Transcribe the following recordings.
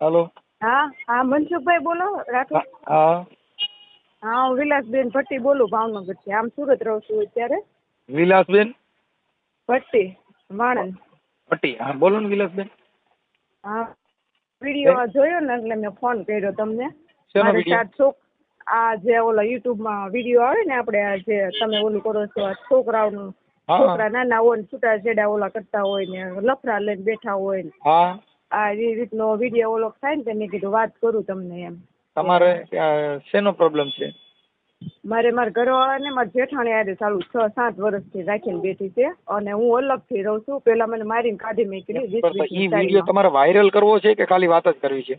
Hello हाँ हाँ मनसुख भाई बोलो राठौर। हाँ हाँ હું વિલાસબેન ભટ્ટી બોલું ભાવનગરથી. આમ સુરત રહું છું અત્યારે. વિલાસબેન ભટ્ટી વાણંદ. પટ્ટી. હા બોલો ને વિલાસબેન. હા વિડીયો જોયો ને એટલે મેં ફોન કર્યો તમને. શેનો મારે વિડીયો? 4 આ જે ઓલા યુટ્યુબમાં વિડીયો આવે ને આપણે આ જે તમે ઓલું કરો છો આ છોકરાઓનું હા છોકરા નાના હોય ને છૂટા છેડા ઓલા કરતા હોય ને લફરા લઈને બેઠા હોય ને હા આ એ રીતનો વિડીયો ઓલો થાય ને તો મેં કીધું વાત કરું તમને એમ. તમારે શેનો પ્રોબ્લેમ છે? મારા ઘરવાળાને મારા જેઠાણી હારે ચાલુ 6-7 વર્ષથી રાખીને બેઠી છે અને હું અલગથી રહું છું. પેલા મને મારીને કાઢી મેકલી 20 ઈ 20 વિડીયો તમારે વાયરલ કરવો છે કે ખાલી વાત જ કરવી છે?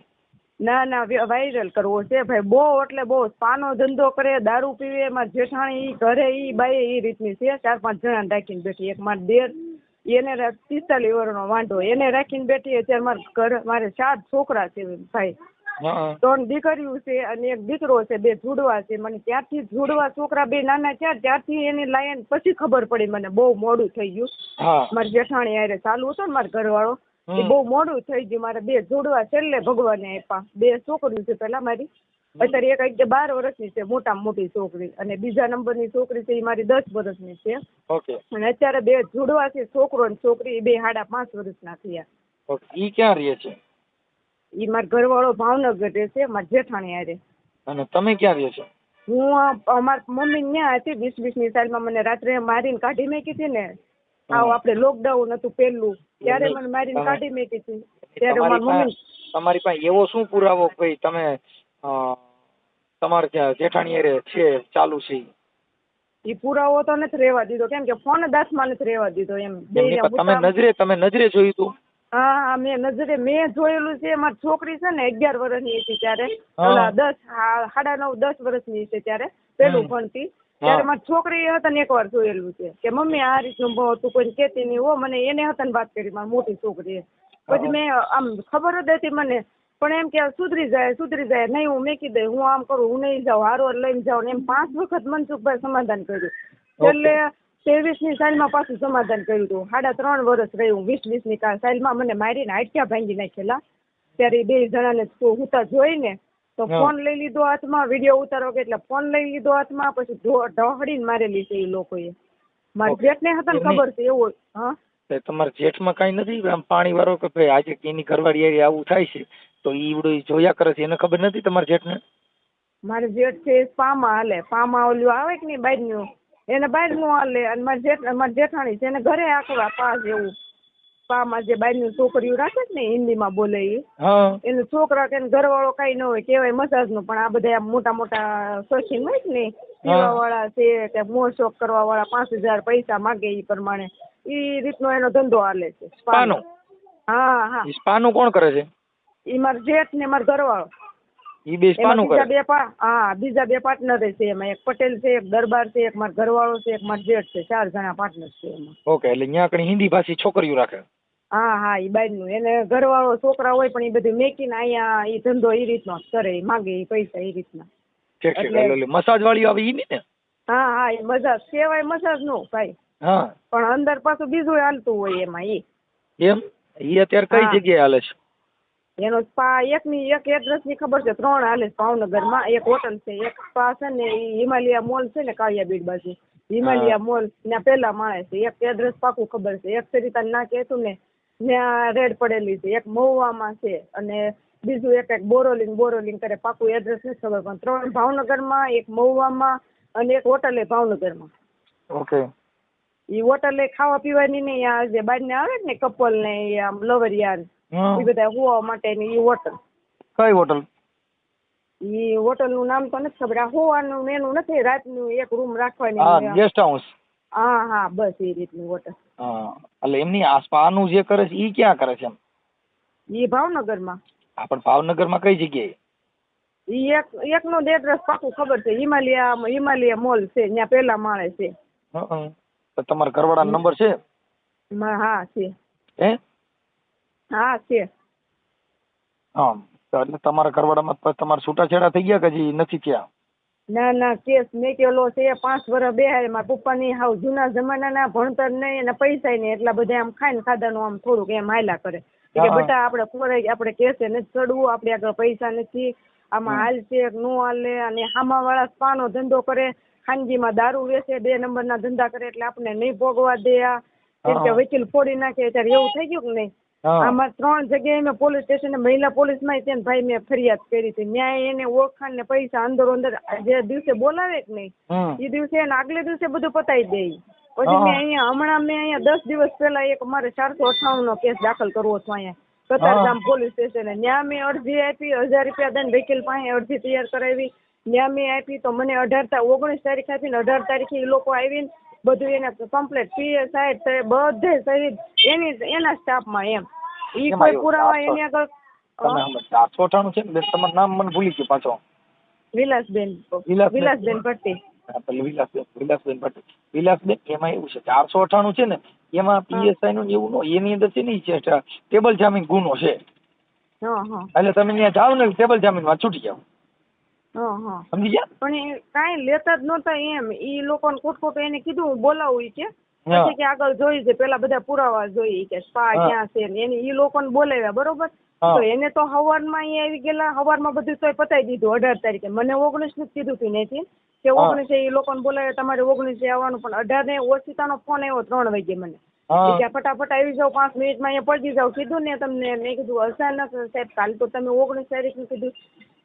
ના વાયરલ કરવો છે ભાઈ. બહુ એટલે બહુ પાનો ધંધો કરે, દારૂ પીવે. મારા જેઠાણી ઈ ઘરે ઈ બાઈ ઈ રીતની છે. 4-5 જણાને રાખીને બેઠી. એક મારા દેર એને 45 વર્ષનો વાંઢો એને રાખીને બેઠી. અત્યારે મારે 4 છોકરા છે ભાઈ. 3 દીકરીઓ છે અને એક દીકરો છે. 2 જુડવા છે. મને ત્યારથી જુડવા છોકરા 2 નાના થયા ત્યારથી એની લાયન પછી ખબર પડી મને. બહુ મોડું થઈ ગયું. મારી જેઠાણી હારે ચાલુ હતો ને મારો ઘરવાળો એ બહુ મોડું થઈ ગયું. મારે 2 જોડવા છેલ્લે ભગવાને આપ્યા. 2 છોકરીઓ છે પેલા મારી. અત્યારે એક 12 વર્ષની છે મોટામાં મોટી છોકરી અને બીજા નંબરની છોકરી છે એ મારી 10 વર્ષની છે. અને અત્યારે 2 જોડવા છે છોકરો ને છોકરી. 2 5.5 વર્ષના થયા. ઈ ક્યાં રહે છે? ઈ મારો ઘરવાળો ભાવનગર રહે છે મારા જેઠાણી હારે. અને તમે ક્યાં રહો છો? હું અમારા મમ્મી ત્યાં હતી 20-20ની સાલમાં મને રાત્રે મારીને કાઢી મેકી હતી ને. આવ આપણે લોકડાઉન હતું પેલું ત્યારે મને મારીને કાઢી મેકી હતી. ત્યારે મારી મમ્મી તમારી પાસે એવો શું પુરાવો ભાઈ તમે તમારે જેઠાણી હારે છે ચાલુ છે? ઈ પુરાવો તો નથી રહેવા દીધો કેમ કે ફોન દાસમાં નથી રહેવા દીધો એમ. તમે નજરે જોયું તું? હા મેં જોયેલું છે. મારી છોકરી છે ને 11 વર્ષની હતી ત્યારે. ઓલા 9.5-10 વર્ષની છે ત્યારે પેલું ભણતી ત્યારે મારી છોકરી હતા ને એકવાર જોયેલું છે કે મમ્મી આ રીતનું તું કોઈ કેતી નહીં હો. મને એને હતા ને વાત કરી મારી મોટી છોકરીએ. પછી મેં આમ ખબર જ હતી મને પણ એમ કે સુધરી જાય નહીં હું મેકી દઈ હું આમ કરું હું નહીં જાઉં હારો લઈને જાઉં એમ 5 વખત મનસુખભાઈ સમાધાન કર્યું. એટલે 23ની સાલમાં પાછું સમાધાન કર્યું હતું. 3.5 વર્ષ રહ્યું. 20-20ની સાલમાં મને મારીને હાડક્યા ભાંગી નાખેલા. ત્યારે 2 જણાને હુતા જોઈને તો ફોન લઈ લીધો હાથમાં. વિડીયો ઉતારો કે એટલે ફોન લઈ લીધો હાથમાં. પછી ઢોહડીને મારેલી છે એ લોકોએ. મારા જેઠને હતા ને ખબર છે એવું. હા તમારા જેઠમાં કઈ નથી આમ પાણી વાળો કે ભાઈ આજે એની ઘરવાળી આવું થાય છે તો ઈ જોયા કરે છે એને ખબર નથી તમારા જેઠને? મારે જેઠ છે પામાં હાલે. પામાં ઓલું આવે કે નહીં બારનું એને બહારનું હાલે. અને મારા જેઠાણી છે એને ઘરે આખવા પાસ એવું પામાં જે બહારની છોકરીઓ રાખે ને હિન્દીમાં બોલે એ એનું છોકરા કે ઘરવાળો કઈ ન હોય કહેવાય મસાજ નું. પણ આ બધા મોટા મોટા શોખીન હોય ને પીવા વાળા છે કે મોહ શોખ કરવા વાળા 5,000 પૈસા માગે એ પ્રમાણે ઈ રીતનો એનો ધંધો હાલે છે. સ્પાનો. હા સ્પાનું કોણ કરે છે? ઈ મારા જેઠ ને મારો ઘરવાળો. ઈ બે સ્પાનું કરે? બીજા 2 પાર્ટનર છે એમાં. એક પટેલ છે, એક દરબાર છે, એક મારો ઘરવાળો છે, એક મારો જેઠ છે. 4 જણા પાર્ટનર છે એમાં. ઓકે એટલે અહીંયા કઈ હિન્દી ભાષી છોકરીઓ રાખે? હા ઈ બાજુનું એને ઘરવાળો છોકરા હોય પણ એ બધું મેકીને અહીંયા ઈ ધંધો ઈ રીતનો કરે. માગે ઈ પૈસા ઈ રીતના. એટલે મસાજ વાળી આવે ઈ ને? હા એ મસાજ કહેવાય મસાજ નો ભાઈ. પણ અંદર પાછું બીજું હાલતું હોય એમાં ઈ. એમ? ઈ અત્યારે કઈ જગ્યાએ હાલે છે? એનો સ્પા એક એડ્રેસ ની ખબર છે. 3 હાલે છે ભાવનગરમાં. એક હોટલ છે, એક સ્પા છે ને ઈ હિમાલયા મોલ છે ને કાળિયા બીડ બાજુ હિમાલયા મોલ ના પેલા માળે છે. એક એડ્રેસ પાકું ખબર છે. એક સરિતા ના કહેતું ને ત્યાં રેડ પડેલી છે. એક મહુવામાં છે અને બીજું એક બોરોલિંગ કરે. પાકું એડ્રેસ નથી ખબર પણ 3 ભાવનગરમાં, એક મહુવામાં અને એક હોટલે ભાવનગરમાં. ઓકે. ઈ હોટલે ખાવા પીવાની નહીં આ જે બહાર ને આવે ને કપલ ને આમ લવરિયાર એ બધા હોવા માટેની ઈ હોટલ. કઈ હોટલ? ઈ હોટલ નું નામ તો નથી ખબર. આ હોવાનું મેનુ નથી. રાતનું એક રૂમ રાખવાની. Guest house. હા બસ એ રીતની હોટલ. એટલે એમની આસપાસનું જે કરે છે ઈ ક્યાં કરે છે? ઈ ભાવનગરમાં. પણ ભાવનગરમાં કઈ જગ્યાએ? ઈ એકનો એડ્રેસ પાકું ખબર છે. હિમાલયા મોલ છે ત્યાં પેલા માળે છે. તમારા ઘરવાળાનો નંબર છે? હા છે. હા છે. એટલે તમારા ઘરવાળામાં તમારા છૂટાછેડા થઈ ગયા કે હજી નથી થયા? ના કેસ મેકેલો છે. 5 વર્ષ બેહાડે. મારા પપ્પાની હાવ જૂના જમાનાના ભણતર નહીં અને પૈસા નહીં એટલા બધા આમ ખાઈને ખાધાનું આમ થોડુંક એમ હાલ્યા કરે. કે બેટા આપણે ખોરાક આપણે કેસે નથી ચડવું, આપણે આગળ પૈસા નથી, આમાં હાલ છે નો હાલે, અને હામાવાળા સ્પાનો ધંધો કરે, ખાનગીમાં દારૂ વેચે, 2 નંબરના ધંધા કરે, એટલે આપણે નહીં ભોગવા દે, કેમ કે વકીલ ફોડી નાખે. ત્યારે એવું થઈ ગયું કે નહીં? આમાં 3 જગ્યાએ મેં પોલીસ સ્ટેશન મહિલા પોલીસમાં છે ને ભાઈ મેં ફરિયાદ કરી હતી. ન્યાય એને ઓળખાણ ને પૈસા અંદર જે દિવસે બોલાવે કે નહીં એ દિવસે એને આગલે દિવસે બધું પતાવી દે. પછી મેં અહીંયા 10 દિવસ પહેલા એક મારે 498 નો કેસ દાખલ કરવો હતો અહીંયા કતારગામ પોલીસ સ્ટેશને. ત્યાં મેં અરજી આપી, 1000 રૂપિયા દઈને વકીલ પાસે અરજી તૈયાર કરાવી. ત્યાં મેં આપી તો મને 19 તારીખ આપીને 18 તારીખે એ લોકો આવીને બધું એને કમ્પ્લીટ PSI બધે સહિત એના સ્ટાફમાં એમ ઈ કોઈ પુરાવા એની આગળ. તમે 498 છે ને તમારું નામ મને ભૂલી ગયું પાછો. વિલાસબેન ભટ્ટી. વિલાસબેન ભટ્ટી. વિલાસબેન એમાં એવું છે 498 છે ને એમાં PSI નું એવું એની અંદર છે ને છે ટેબલ જામીન ગુનો છે. એટલે તમે ત્યાં જાઓ ને ટેબલ જામીન માં છૂટી જાઓ. સમજી ગયા? પણ એ કાંઈ લેતા જ નહોતા એમ. ઈ લોકોને ખોટખોટું એને કીધું હું બોલાવું કે પછી કે આગળ જોઈ છે પેલા બધા પુરાવા જોઈ કે સ્પા ક્યાં છે એને ઈ લોકોને બોલાવ્યા બરોબર. તો એને તો હવારમાં અહીંયા આવી ગયેલા, હવારમાં બધું તોય પતાવી દીધું 18 તારીખે. મને 19 નું કીધું હતું નથી કે 19 એ લોકોને બોલાવ્યા તમારે 19 આવવાનું, પણ 18 ને ઓછીતાનો ફોન આવ્યો 3 વાગે મને કે ફટાફટ આવી જાવ 5 મિનિટમાં અહીંયા પહોંચી જાવ. કીધું ને તમને, મેં કીધું અચાનક સાહેબ કાલે તો તમે 19 તારીખનું કીધું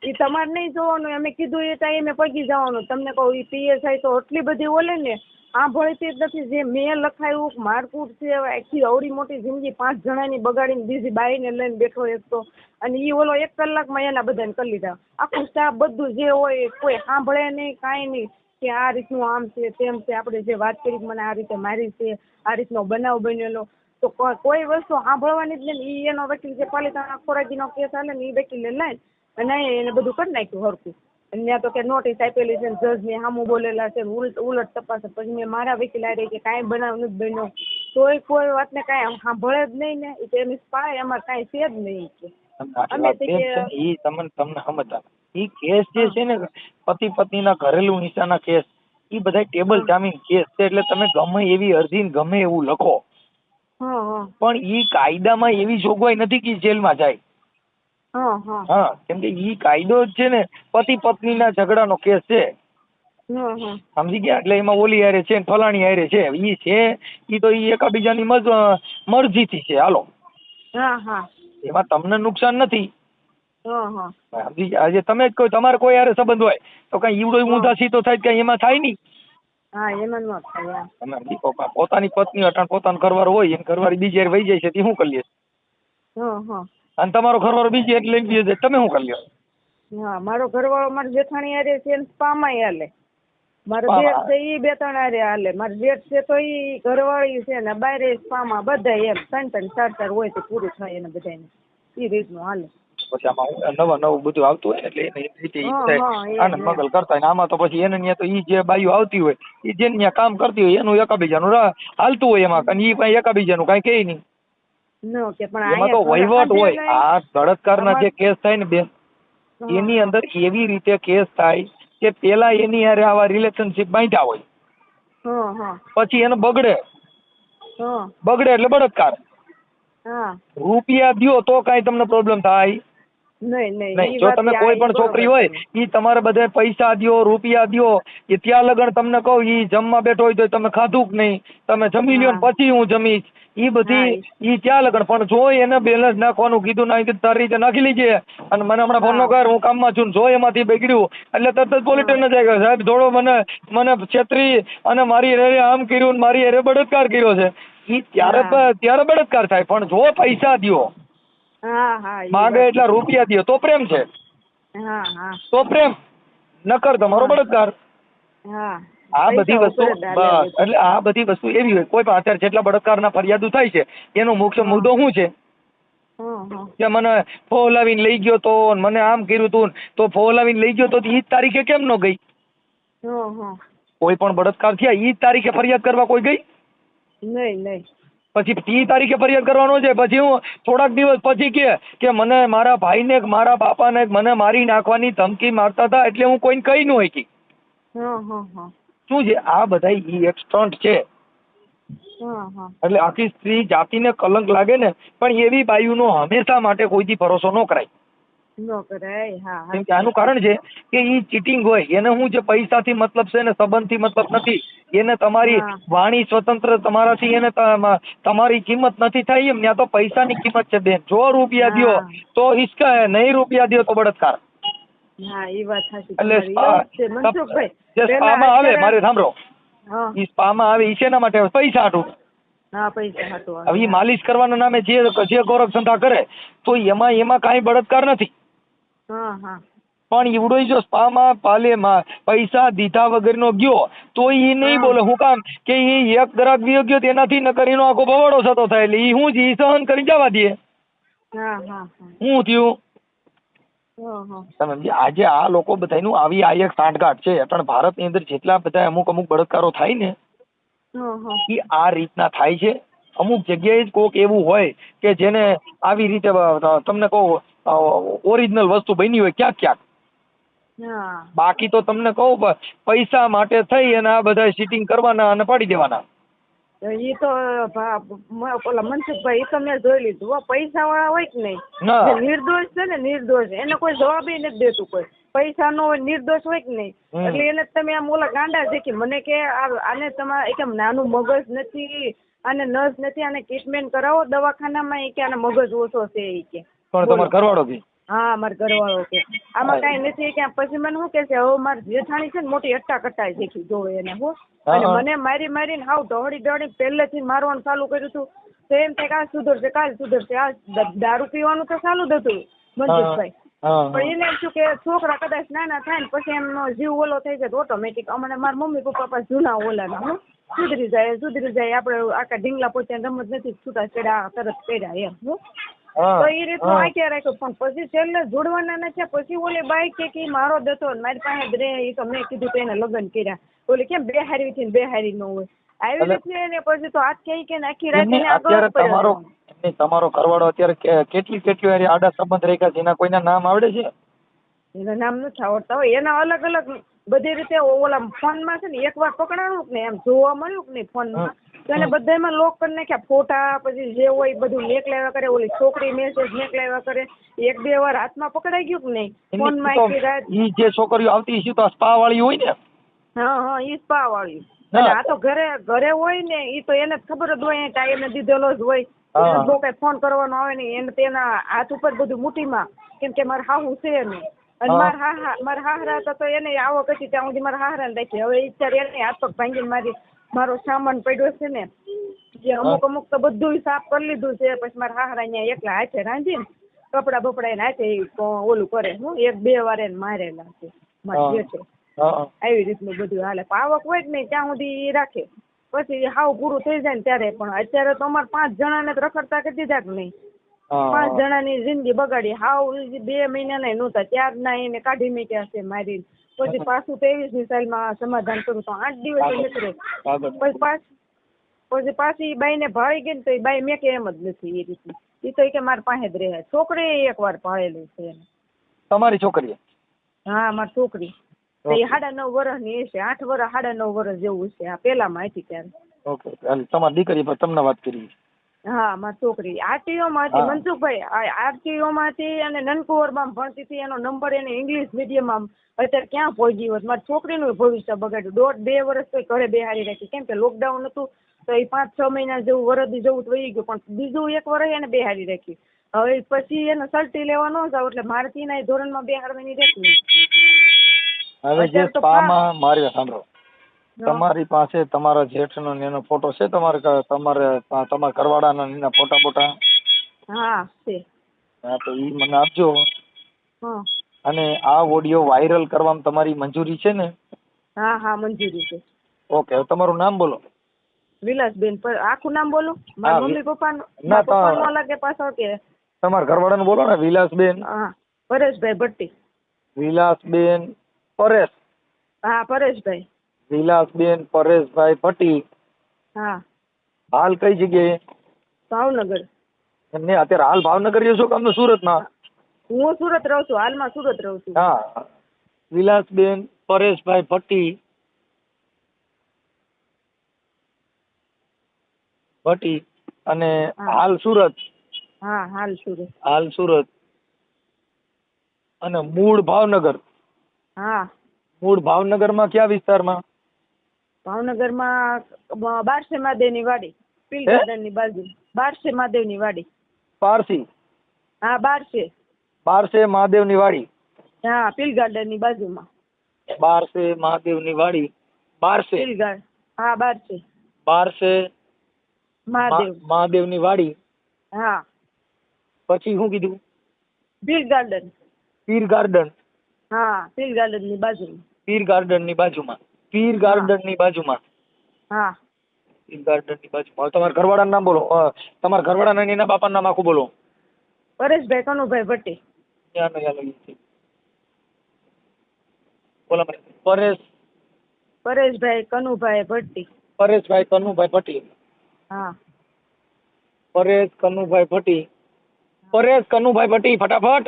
એ તમારે નહીં જોવાનું, અમે કીધું એ ટાઈમે પગી જવાનું. તમને કહું એ PSI તો એટલી બધી ઓલે ને સાંભળતી જ નથી. જે મેં લખાયું મારકૂટ છે આખી અવડી મોટી જિંદગી 5 જણાની બગાડીને બીજી બાઈને લઈને બેઠો એક તો, અને એ ઓલો 1 કલાકમાં એના બધાને કરી લીધા. આખું સ્ટાફ બધું જે હોય કોઈ સાંભળે નહીં કાંઈ નહીં કે આ રીતનું આમ છે તેમ છે. આપણે જે વાત કરી મને આ રીતે મારી છે, આ રીતનો બનાવ બનેલો, તો કોઈ વસ્તુ સાંભળવાની જ નહીં. એનો વકીલ જે પાલિતાણા ખોરાકીનો કેસ હાલે ને એ વકીલે લઈને અને એને બધું કરી નાખ્યું હરખું. અને ત્યાં તો કે નોટિસ આપેલી છે, જજ ને સામું બોલેલા છે, ઉલટ તપાસ. પછી મેં મારા વકીલ આ કે કાંઈ બનાવ નથી બન્યો, તોય કોઈ વાતને કાંઈ સાંભળે જ નહીં ને. એ એની સ્પાય અમારે કાંઈ છે જ નહીં કે અમે તમને સમજતા એ કેસ જે છે ને પતિ પત્નીના ઘરેલું હિંસાના કેસ એ બધા ટેબલ જામીન કેસ છે. એટલે તમે ગમે એવી અરજી ગમે એવું લખો પણ ઈ કાયદામાં એવી જોગવાઈ નથી કે જેલમાં જાય. કેમ કે ઈ કાયદો જ છે ને પતિ પત્નીના ઝઘડાનો કેસ છે. સમજી ગયા? એટલે એમાં ઓલી હારે છે ફલાણી હારે છે ઈ છે ઈ તો ઈ એકાબીજાની મરજીથી છે. હાલો એમાં તમને નુકસાન નથી. સમજી ગયા? આજે તમે જ કોઈ તમારે કોઈ હારે સંબંધ હોય તો કઈ ઈવડો ઊંધા સીધો થાય કઈ એમાં થાય નહીં. તમે પોતાની પત્ની અટાણ પોતાનો ઘરવાળો હોય એને ઘરવાળી બીજી હારે વહી જાય છે તે શું કરી લે, અને તમારો ઘરવાળો બીજી એટલે લઈને બીજે તમે શું કરી લ્યો? મારો ઘરવાળો મારી જેઠાણી હારે છે ને સ્પામાં હાલે, મારો જેઠ છે ઈ 2-3 હારે હાલે, મારો જેઠ છે તો ઈ ઘરવાળી છે ને બારે સ્પામાં બધા એમ 3-3 4-4 હોય તો પૂરું થાય એને બધાને ઈ રીતનું હાલે. પછી આમાં નવું બધું આવતું હોય એટલે એને રીતે આનંદ મંગલ કરતા હોય. આમાં તો પછી એને ત્યાં તો ઈ જે બાઈઓ આવતી હોય ઈ જેને ત્યાં કામ કરતી હોય એનું એકાબીજાનું હાલતું હોય એમાં, અને ઈ પાસે એકાબીજાનું કાંઈ કહે નહીં. એમાં તો વહીવટ હોય. આ બળાત્કારના જે કેસ થાય ને બેન એની અંદર એવી રીતે કેસ થાય કે પેલા એની હારે આવા રિલેશનશીપ બાંધ્યા હોય પછી એને બગડે એટલે બળાત્કાર. રૂપિયા દ્યો તો કાંઈ તમને પ્રોબ્લેમ થાય નહીં. જો તમે કોઈ પણ છોકરી હોય ઈ તમારે બધા પૈસા દ્યો રૂપિયા દ્યો એ ત્યાં લગન તમને કહું ઈ જમવા બેઠો હોય તો તમે ખાધું કે નહીં, તમે જમી લ્યો ને પછી હું જમીશ, ઈ બધી ઈ ત્યાં લગન. પણ જો એને બેલેન્સ નાખવાનું કીધું ના તારી રીતે નાખી લીજે અને મને હમણાં ફોન નો કર હું કામમાં છું, જો એમાંથી બગડ્યું એટલે તરત જ પોલીસ સ્ટેશન જાય સાહેબ થોડો મને છેતરી અને મારી હારે આમ કર્યું ને મારી હારે બળાત્કાર કર્યો છે. ઈ ત્યારે બળાત્કાર થાય. પણ જો પૈસા દ્યો માંગે એટલા રૂપિયા દ્યો તો પ્રેમ છે, તો પ્રેમ નકર તમારો બળાત્કાર. આ બધી વસ્તુ એટલે આ બધી વસ્તુ એવી હોય. કોઈ પણ અત્યારે જેટલા બળાત્કારના ફરિયાદો થાય છે એનો મુખ્ય મુદ્દો શું છે કે મને ફોલાવીને લઈ ગયો તો મને આમ કર્યું તું, તો ફોલાવીને લઈ ગયો તો ઈ તારીખે કેમ ન ગઈ? કોઈ પણ બળાત્કાર થયા ઈ તારીખે ફરિયાદ કરવા કોઈ ગઈ નહીં. પછી ઈ તારીખે ફરિયાદ કરવાનો છે. પછી હું થોડાક દિવસ પછી કે મને મારા ભાઈને મારા બાપાને મને મારી નાખવાની ધમકી મારતા હતા એટલે હું કોઈને કહી ન શકી. શું છે આ બધા ઈ એક સ્ટન્ટ છે. એટલે આખી સ્ત્રી જાતિને કલંક લાગે ને, પણ એવી બાયુનો હંમેશા માટે કોઈથી ભરોસો ન કરાય. કેમ કે આનું કારણ છે કે ઈ ચીટિંગ હોય, એને હું જે પૈસાથી મતલબ છે ને સંબંધથી મતલબ નથી, એને તમારી વાણી સ્વતંત્ર તમારાથી એને તમારી કિંમત નથી થાય એમ. ત્યાં તો પૈસાની કિંમત છે બેન. જો રૂપિયા દ્યો તો ઈશ્કા હે, નહીં રૂપિયા દ્યો તો બળાત્કાર. એટલે જે સ્પામાં આવે, મારે સાંભળો, ઈ સ્પામાં આવે ઈ શેના માટે આવે? પૈસા હાટું. હવે ઈ માલિશ કરવાના નામે જે ગોરખ ધંધા કરે તો એમાં કાંઈ બળાત્કાર નથી. પણ ઈવડો જો સ્પામાં પૈસા દીધા વગરનો ગયો તો ઈ નહીં બોલે. હું કામ કે ઈ એક ગ્રાહક વિયો ગયો તેનાથી નકર એનો આખો બવાડો થતો થાય. એટલે ઈ હું ઈ સહન કરી જવા દે. હું થયું તમે આજે આ લોકો બધાનું આવી આ એક સાંઠગાંઠ છે. પણ ભારતની અંદર જેટલા બધા અમુક બળાત્કારો થાય ને એ આ રીતના થાય છે. અમુક જગ્યાએ જ કોક એવું હોય કે જેને આવી રીતે તમને કહું ઓરિજિનલ વસ્તુ બની હોય ક્યાંક ક્યાંક. બાકી તો તમને કહું પૈસા માટે થઈ અને આ બધા સીટિંગ કરવાના અને પાડી દેવાના. ઈ તો ઓલા મનસુખભાઈ, ઈ તો મેં જોઈ લીધું. પૈસા વાળા હોય કે નહીં, નિર્દોષ છે ને, નિર્દોષ, એને કોઈ જવાબ નથી દેતું. કોઈ પૈસા નો હોય, નિર્દોષ હોય કે નહીં, એટલે એને તમે આમ ઓલા ગાંડા છે કે મને કે આને તમારે કેમ નાનું મગજ નથી, આને નસ નથી, આને ટ્રીટમેન્ટ કરાવો દવાખાનામાં, એ કે આને મગજ ઓછો છે. એ કે પણ તમારો ઘરવાળો કે હા, મારો ઘરવાળો કે આમાં કઈ નથી. કે પછી મને શું કે છે, હવે મારી જેઠાણી છે ને મોટી અટ્ટા કટ્ટા શીખી જોવે એને હું, અને મને મારીને હાવ દોડી પહેલેથી મારવાનું ચાલુ કર્યું હતું. તો એમ થાય કાલ સુધરશે, કાલ સુધરશે. આ દારૂ પીવાનું તો ચાલુ જ હતું મનસુખભાઈ. પણ એને એમ થયું કે છોકરા કદાચ નાના થાય ને પછી એમનો જીવ ઓલો થઈ જાય ઓટોમેટિક. અમને મારા મમ્મી પપ્પા પાસે જૂના ઓલાના હું સુધરી જાય. આપણે આખા ઢીંગલા પોતે રમત નથી છૂટા ચડ્યા તરત પડ્યા એમ હું. તો એ રીતનું આંખ્યા રાખ્યું. પણ પછી છેલ્લે જોડવાના નથી. પછી ઓલી બાઈ કે મારો દતો મારી પાસે જ રે. એ તો મેં કીધું તો એને લગ્ન કર્યા. ઓલી કેમ બેહારી થી બેહારી ન હોય આવી રીતની. એને પછી તો હાથ કે આખી રાત તમારો ઘરવાળો અત્યારે કેટલી આડા સંબંધ રાખ્યા છે, એના કોઈના નામ આવડે છે? એના નામ નથી આવડતા. હોય એના અલગ અલગ બધી રીતે. ઓલા ફોનમાં છે ને એકવાર પકડાણું ને એમ જોવા મળ્યું કે નહીં ફોનમાં, તો એને બધામાં લોક કરી નાખ્યા ફોટા. પછી જે હોય બધું મેક લાવ્યા કરે. ઓલી છોકરી મેસેજ મેક લાવ્યા કરે. 1-2 વાર હાથમાં પકડાઈ ગયું કે નહીં ફોનમાં. ઈ જે છોકરીઓ આવતી છે તો સ્પા વાળી હોય ને? હા, ઈ સ્પા વાળી. આ તો ઘરે હોય ને, ઈ તો એને ખબર જ હોય, ટાઈમ દીધેલો જ હોય. જો કઈ ફોન કરવાનો આવે ને એને તેના હાથ ઉપર બધું મુઠ્ઠીમાં. કેમ કે મારા હાહુ છે નહીં, અને મારા હાહરા હતા તો એને આવો કરી ત્યાં સુધી મારા હાહરાને રાખી. હવે અત્યારે એને હાથ પગ ભાંગીને મારો સામાન પડ્યો છે ને, જે અમુક તો બધું સાફ કરી લીધું છે. પછી મારા હાહરા અહીંયા એકલા હાથે રાંધીને કપડા બપડા એને હાથે ઓલું કરે. હું 1-2 વાર એને મારેલા છે મારી જેઠે. આવી રીતનું બધું હાલે. આવક હોય જ નહીં ત્યાં સુધી રાખે. પછી હાવ પૂરું થઈ જાય ને ત્યારે. પણ અત્યારે તો અમારે 5 જણાને રખડતા કરી દીધા કે નહીં. 5 જણાની જિંદગી બગાડી. હાવ 2 મહિનાના નહોતા ત્યારના એને કાઢી મૂક્યા છે મારી. પછી પાછું 23ની સાલમાં સમાધાન કરું તો 8 દિવસ નીકળે. પછી પાછી બાઈને ભાળી ગઈ ને તો એ બાઈ મેં કે એમ જ નથી. એ રીતની એ તો કે મારી પાસે જ રહે. છોકરી એકવાર ભાળેલી છે એને. તમારી છોકરી? હા, મારી છોકરી. એ 9.5 વર્ષની છે. 8 વર્ષ 9.5 વર્ષ જેવું છે. આ પેલામાં હતી ત્યારે. ઓકે, તમારી દીકરી પર તમને વાત કરી? હા, મારી છોકરી આરટીઓમાં હતી મનસુખભાઈ. આરટીઓમાં હતી અને નનકુવરમાં ભણતી હતી. એનો નંબર એને ઇંગ્લિશ મીડિયમમાં. અત્યારે ક્યાં પહોંચી હોત. મારી છોકરીનું ભવિષ્ય બગાડ્યું. 1.5-2 વર્ષ તો ઘરે બેહારી રાખી. કેમ કે લોકડાઉન હતું તો એ 5-6 મહિના જેવું વરદી જેવું વહી ગયું. પણ બીજું 1 વર્ષ એને બેહારી રાખી. હવે પછી એને સલટી લેવા ન જાવ એટલે મારથી ના ધોરણમાં બેહાડવાની રહેતી. હવે જે સ્પામાં મારી સાંભળો, તમારી પાસે તમારા જેઠનો એનો ફોટો છે? તમારા ઘરવાળાના એના ફોટા? હા છે. હા, તો ઈ મને આપજો. અને આ ઓડિયો વાયરલ કરવામાં તમારી મંજૂરી છે ને? હા, મંજૂરી છે. ઓકે, હવે તમારું નામ બોલો. વિલાસબેન. આખું નામ બોલો. મારા મમ્મી પપ્પાનું અલગ પાછળ કે તમારા ઘરવાળાનું બોલો ને. વિલાસબેન. હા, પરેશભાઈ ભટ્ટી. વિલાસબેન પરેશ? હા, પરેશભાઈ. વિલાસબેન પરેશભાઈ ભટ્ટી. હા. હાલ કઈ જગ્યાએ? ભાવનગર. એમને અત્યારે હાલ ભાવનગર રહ્યો છો કે અમને સુરતમાં? હું સુરત રહું છું. હાલમાં સુરત રહું છું. હા, વિલાસબેન પરેશભાઈ ભટ્ટી. ભટ્ટી અને હા. હાલ સુરત. હા હાલ સુરત. હાલ સુરત અને મૂળ ભાવનગર. હા મૂળ ભાવનગરમાં કયા વિસ્તારમાં? ભાવનગરમાં બારસે મહાદેવની વાડી, પીલ હે? ગાર્ડનની બાજુ. બારસે મહાદેવની વાડી. પારસી. હા બારસે. બારસે મહાદેવની વાડી. હા પીલ ગાર્ડનની બાજુમાં. બારસે મહાદેવની વાડી. બારસે. પીલ ગાર્ડન. હા બારસે. બારસે મહાદેવ. મહાદેવની વાડી. હા પછી શું કીધું? પીલ ગાર્ડન. પીર ગાર્ડન. હા પીલ ગાર્ડનની બાજુમાં. પીર ગાર્ડનની બાજુમાં. પીર ગાર્ડનની બાજુમાં. હા પીર ગાર્ડનની બાજુમાં. હવે તમારા ઘરવાળાનું નામ બોલો. તમારા ઘરવાળાના અને એના બાપાનું નામ આખું બોલો. પરેશભાઈ કનુભાઈ ભટ્ટી. ત્યાં નહીં આલો ઈ. બોલો મને. પરેશ. પરેશભાઈ કનુભાઈ ભટ્ટી. પરેશભાઈ કનુભાઈ ભટ્ટી. હા પરેશ કનુભાઈ ભટ્ટી. પરેશ કનુભાઈ ભટ્ટી ફટાફટ.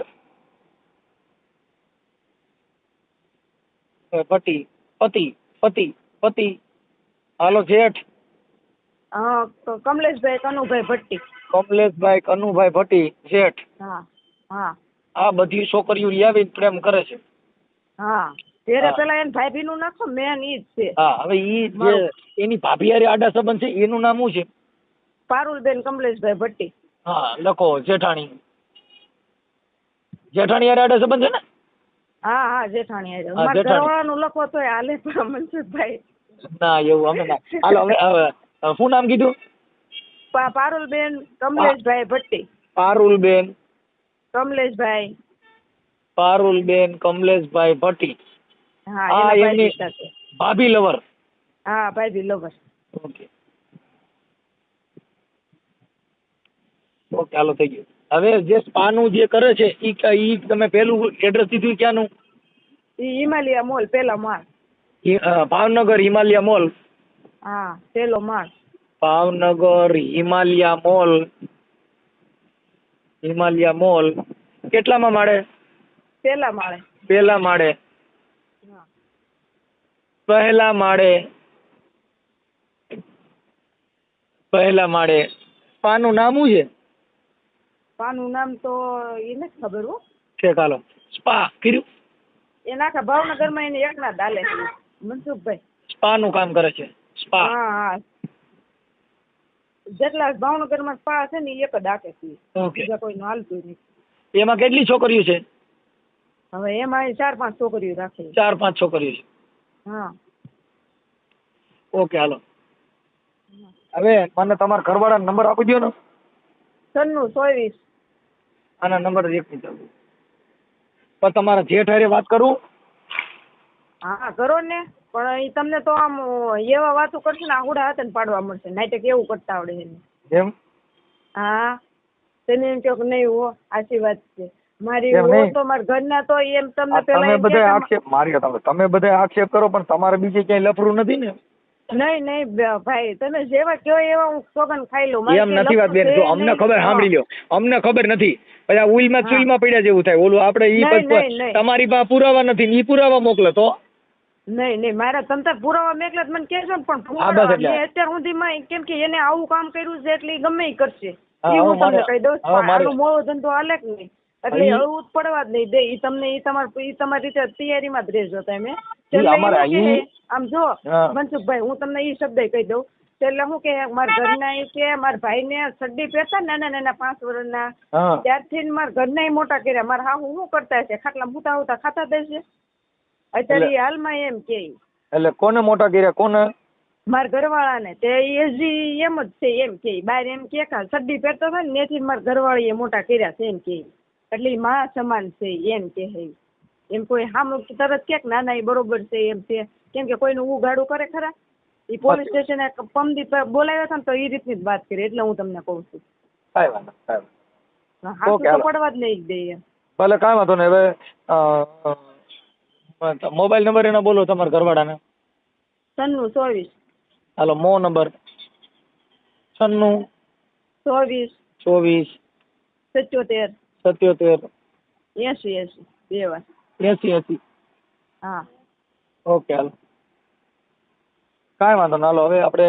ભટ્ટી. પતિ. પતિ. પતિ. હાલો જેઠ. કમલેશભાઈ કનુભાઈ ભટ્ટી. કમલેશભાઈ કનુભાઈ ભટ્ટી જેઠ. હા હા આ બધી છોકરીઓ આવીને પ્રેમ કરે છે. હા ત્યારે હા. પેલા એને ભાભીનું નાખો, મેન ઈ જ છે. હા હવે ઈ જે એની ભાભી હારે આડા સંબંધ છે એનું નામ શું છે? પારુલબેન કમલેશભાઈ ભટ્ટી. હા લખો જેઠાણી. જેઠાણી હારે આડા સંબંધ છે ને? હા હા જેઠાણી હારે. હા, મારા જેઠાણી. ઘરવાળાનું લખો તોય હાલે, પણ મનસુખભાઈ. ના એવું અમે ના. હાલો હવે શું નામ કીધું? પારુલબેન કમલેશભાઈ ભટ્ટી. પારુલબેન. કમલેશભાઈ. પારુલબેન કમલેશભાઈ ભટ્ટી. હા હા એના એમની ભાભી સાથે. ભાભી લવર. હા ભાભી લવર. ઓકે ઓકે હાલો થઈ ગયું. હવે જે સ્પાનું જે કરે છે ઈ તમે પેલું એડ્રેસ દીધું ક્યાંનું? ઈ હિમાલયા મોલ પેલા માળ. ભાવનગર હિમાલયા મોલ. હા પેલો માળ. ભાવનગર હિમાલયા મોલ. હિમાલયા મોલ કેટલામાં માળે? પેલા માળે. પહેલા માળે. હા પહેલા માળે. પહેલા માળે. સ્પાનું નામ શું છે? પાનું નામ તો એ નથી ખબર હો. છે હાલો સ્પા કર્યું. એના આખા ભાવનગરમાં એને એકના જ હાલે છે મનસુખભાઈ. સ્પાનું કામ કરે છે. સ્પા. હા હા જેટલા ભાવનગરમાં સ્પા છે ને એ એક જ હાકે છે. ઓકે બીજા કોઈનું હાલતું નહીં. એમાં કેટલી છોકરીઓ છે? હવે એમાં 4-5 છોકરીઓ રાખે. 4-5 છોકરીઓ છે. હા ઓકે હાલો. હવે મને તમારા ઘરવાળાનો નંબર આપી દો ને. 96-24. આના નંબર એક મિનિટ આપો. પણ તમારા જેઠ હારે વાત કરું? હા કરો ને, પણ એ તમને તો આમ એવા વાતો કરશે ને આંગુડા હાથે ને પાડવા મળશે. નાટક એવું કરતા આવડે એને. એમ? હા તમે એમ કહો કે નહીં હો આશી વાત છે મારી. એમ હો નહીં. તો મારા ઘરના તો એમ તમને આ પેલા તમે એમ કહે બધા કે આક્ષેપ મારી તમે બધા આક્ષેપ કરો પણ તમારે બીજે ક્યાંય લફરું નથી ને? નહીં નહીં ભાઈ તમે જેવા કહો એવા હું સોગન ખાઈ લઉં. એમ નથી વાત બેન. જો અમને ખબર સાંભળી લ્યો, અમને ખબર નથી પછી આ ઉઈલમાં ચુઈલમાં પડ્યા જેવું થાય. ઓલું આપણે ઈ નહીં, નહીં, નહીં. તમારી પાસે પુરાવા નથી ને ઈ પુરાવા મોકલે તો? નહીં નહીં મારા તમતાર પુરાવા મેકલા મને કહેશો ને, પણ હા, બસ એટલે. મેં અત્યાર સુધીમાં કેમ કે એને આવું કામ કર્યું છે એટલે ઈ ગમે ઈ કરશે. હા, ઈ હું હવે તમને મારે- કહી દઉં છું. હવે મારે- આનો મોળો ધંધો હાલે કે નહીં એટલે ઈ- હળવું જ પડવા જ નહીં દે. ઈ તમને ઈ તમારી રીતે તૈયારીમાં જ રહેજો તમે. ઈ છેલ્લે ઈ અમારે શું કહે, ઈ- આમ જો હા. મનસુખભાઈ હું તમને ઈ શબ્દ કહી દઉં. છેલ્લે શું કે મારા ઘરના ઈ કે મારા ભાઈને સડ્ડી પહેરતા ને નાના 5 વર્ષના હા ત્યારથી મારા ઘરના મોટા કર્યા. મારા હાહુ શું કરતા હશે? ખાટલા હુતા હુતા ખાતા દેશે. અત્યારે ઈ હાલમાં એમ કે એટલે કોને મોટા કર્યા? કોને? મારા ઘરવાળાને તે એજી એમ જ છે એમ કે બહાર એમ કે સડ્ડી પહેરતો થાય ને ત્યાંથી મારા ઘરવાળીએ મોટા કર્યા છે એમ કે. એટલે ઈ માં સમાન છે એમ કે એમ કોઈ સામું તરત કે ના ના એ બરોબર છે એમ છે. કેમ કે કોઈનું ઉગાડું કરે ખરા? એ પોલીસ સ્ટેશને પમદી બોલાવ્યા હતા ને તો એ રીતની જ વાત કરી. એટલે હું તમને કહું છું. કાંઈ વાંધો નહીં, કાંઈ વાંધો હાથું ઓકે, તો હાલો. પડવા જ નહીં દે એમ. ભલે કાંઈ વાંધો નહીં. હવે મોબાઈલ નંબર એના બોલો તમારા ઘરવાળાને. 96-24. હાલો મો નંબર 96 24 24 77 77 80 બે વાર. 80 હા ઓકે હાલો કાંઈ વાંધો ના. હાલો હવે આપણે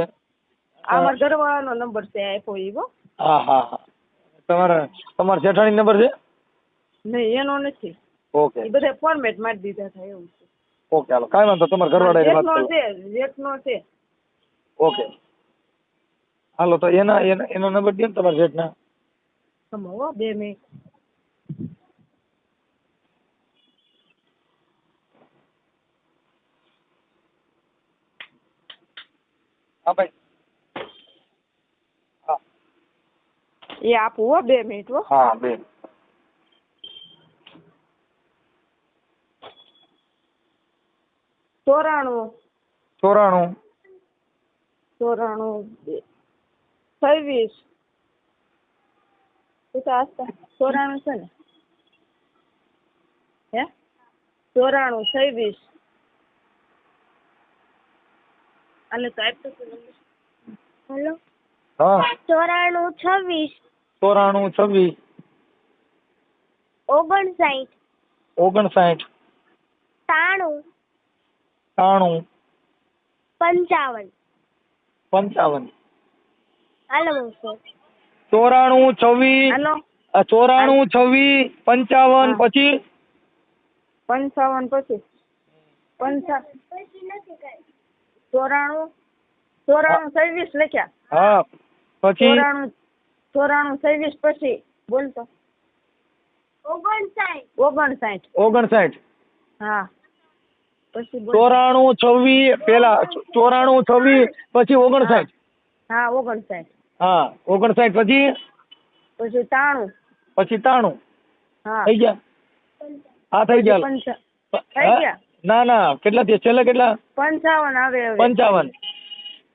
આ મારા ઘરવાળાનો નંબર છે આપ્યો ઈ હો. હા હા હા તમારા જેઠાણી નંબર છે? નહીં એનો નથી. ઓકે એ બધા ફોર્મેટ મારી દીધા હતા એવું છે. ઓકે હાલો કાંઈ વાંધો તમારા ઘરવાળા વાત કરો. જેઠનો છે. ઓકે હાલો તો એનો નંબર દે ને તમારા જેઠના. હો 2 મિનિટ. હા ભાઈ હા એ આપું હો 2 મિનિટ હો. હા બેન 94 94 26 આસ્તા 94 છે ને હે 94 26 આલે તો આપ તો હેલો હા 94 26 94 56 59 93 93 55 55 હાલો સર 94 હાલો 26 94 પછી 55 પછી 94 26 લખ્યા. હા પછી 94 26 પછી બોલતો 59 59 હા પછી 94 26 પેલા 94 26 પછી 59 હા 59 હા 59 પછી પછી 93 પછી 93 હા થઈ ગયા હા થઈ ગયા થઈ ગયા. ના કેટલા થયા છેલ્લે કેટલા 55 આવે હવે 55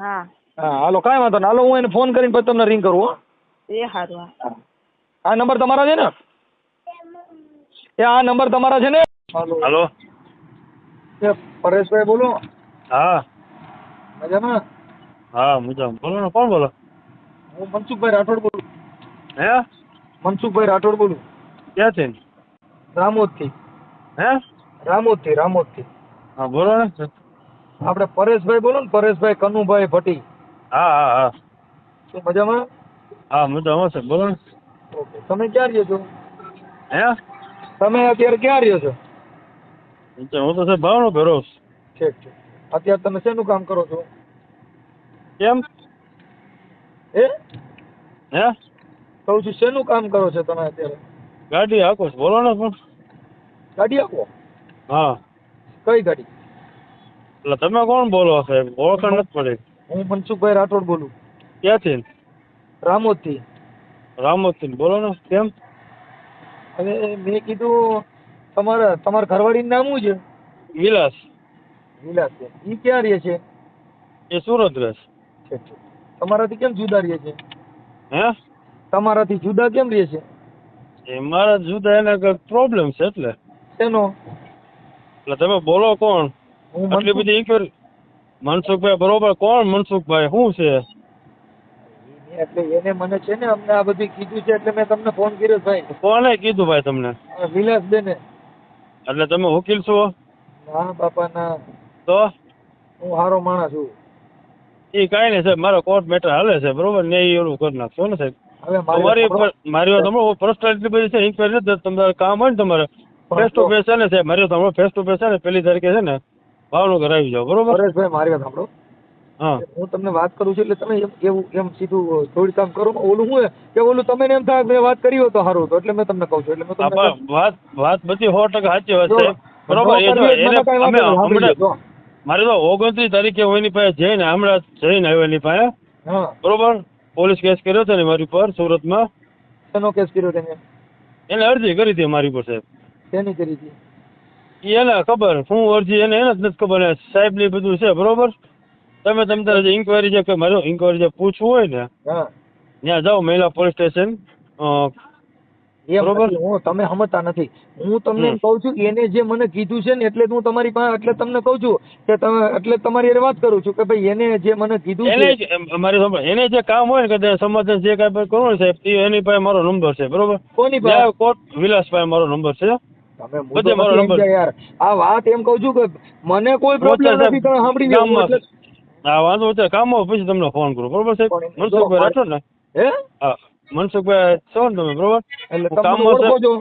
હા હા હાલો કાંઈ વાંધો નહીં હાલો હું એને ફોન કરીને પછી તમને રિંગ કરું હો. એ હારું હા. આ નંબર તમારા છે ને આ નંબર તમારા છે ને? હાલો પરેશભાઈ બોલો. હા મજામાં? હા મજામાં બોલો ને કોણ બોલો? હું મનસુખભાઈ રાઠોડ બોલું. હે મનસુખભાઈ રાઠોડ બોલું. ક્યાંથી? રામોદથી. હે રામોદથી. હા બોલો ને. આપણે પરેશભાઈ બોલો ને પરેશભાઈ કનુભાઈ ભટ્ટી. હા હા હા શું મજામાં? હા મજામાં છે બોલો ને. ઓકે તમે ક્યાં રહ્યો છો? હે તમે અત્યારે ક્યાં રહ્યો છો? હું તો સાહેબ ભાવનો ભેરો છું. ઠીક અત્યારે તમે શેનું કામ કરો છો? કેમ? હે કહું છું શેનું કામ કરો છો તમે અત્યારે? ગાડી હાકો છો બોલો ને પણ. ગાડી આપો? હા કઈ ગાડી? એટલે તમે કોણ બોલો સાહેબ? ઓળખાણ નથી પડી. હું મનસુખભાઈ રાઠોડ બોલું. ક્યાંથી? રામોદથી. રામોદથી બોલો ને કેમ? હવે મેં કીધું તમારા ઘરવાળીનું નામ શું છે? વિલાસ. વિલાસબેન. ઈ ક્યાં રહે છે? એ સુરત રહે ઠીક. તમારાથી કેમ જુદા રહે છે? હે તમારાથી જુદા કેમ રહે છે? એ મારા જુદા એને કંઈક પ્રોબ્લેમ છે એટલે. શેનો? એટલે તમે બોલો કોણ? હું આટલી બધી ઇન્ક્વાયરી. મનસુખભાઈ બરોબર કોણ મનસુખભાઈ શું છે? એટલે એને મને છે ને અમને આ બધું કીધું છે એટલે મેં તમને ફોન કર્યો ભાઈ. કોને કીધું ભાઈ તમને? વિલાસબેને. એટલે તમે વકીલ છો? ના બાપા ના. તો હું સારો માણસ છું. એ કાંઈ નહીં સાહેબ મારો કોર્ટ મેટર હાલે છે બરોબર ને એ ઓલું કરી નાખશો ને સાહેબ. હવે મારી વાત હમણાં પર્સનલ એટલી બધી છે ઇન્ક્વાયરી નથી તમારે કામ હોય ને તમારે ફેસ ટુ ફેસ છે ને સાહેબ મારી વાત ફેસ ટુ ફેસ છે ને 1 તારીખે છે ને ભાવનગર આવી જાઓ બરોબર. પરેશભાઈ મારી વાત સાંભળો. હા હું તમને વાત કરું છું એટલે તમે એમ સીધું થોડી કામ કરો. ઓલું શું કે ઓલું તમે એમ થાય મેં વાત કરી હોય તો સારું હતું એટલે મેં તમને કહું છું. એટલે મેં તમને વાત બધી 100% સાચી વાત છે બરોબર. મારે તો 29 તારીખે એની પાસે જઈને હમણાં જઈને આવ્યો એની પાસે બરોબર. પોલીસ કેસ કર્યો છે ને મારી પર સુરતમાં. શેનો કેસ કર્યો તેને? એને અરજી કરી હતી મારી પર સાહેબ. શેની કરી હતી? એને ખબર શું અરજી એને જ નથી ખબર સાહેબ ની બધું છે બરોબર. તમે તારે જે ઇન્કવાયરી જે મારો ઇન્કવાયરી જે પૂછવું હોય ને ત્યાં જાઓ મહિલા પોલીસ સ્ટેશન બરોબર. હું તમે સમજતા નથી. હું તમને એમ કહું છું એને જે મને કીધું છે ને એટલે હું તમારી પાસે એટલે તમને કહું છું કે તમે એટલે તમારી હારે વાત કરું છું કે ભાઈ એને જે મને કીધું છે મારી સાંભળો એને જે કામ હોય ને કે સમાધાન જે કાંઈ કરવું ને સાહેબ એની પાસે મારો નંબર છે બરોબર. કોની પાસે? કોર્ટ વિલાસ પાસે મારો નંબર છે. તમે બધે મારો નંબર યાર. આ વાત એમ કહું છું કે મને કોઈ પ્રોબ્લેમ નથી. તમે સાંભળી લો. હા વાંધો છે કામ હોય પછી તમને ફોન કરું બરોબર સાહેબ. પણ મનસુખભાઈ રાઠો ને? હે હા મનસુખભાઈ છો ને તમે બરોબર? એટલે હું તમે કામમાં ઓળખો છે. છો?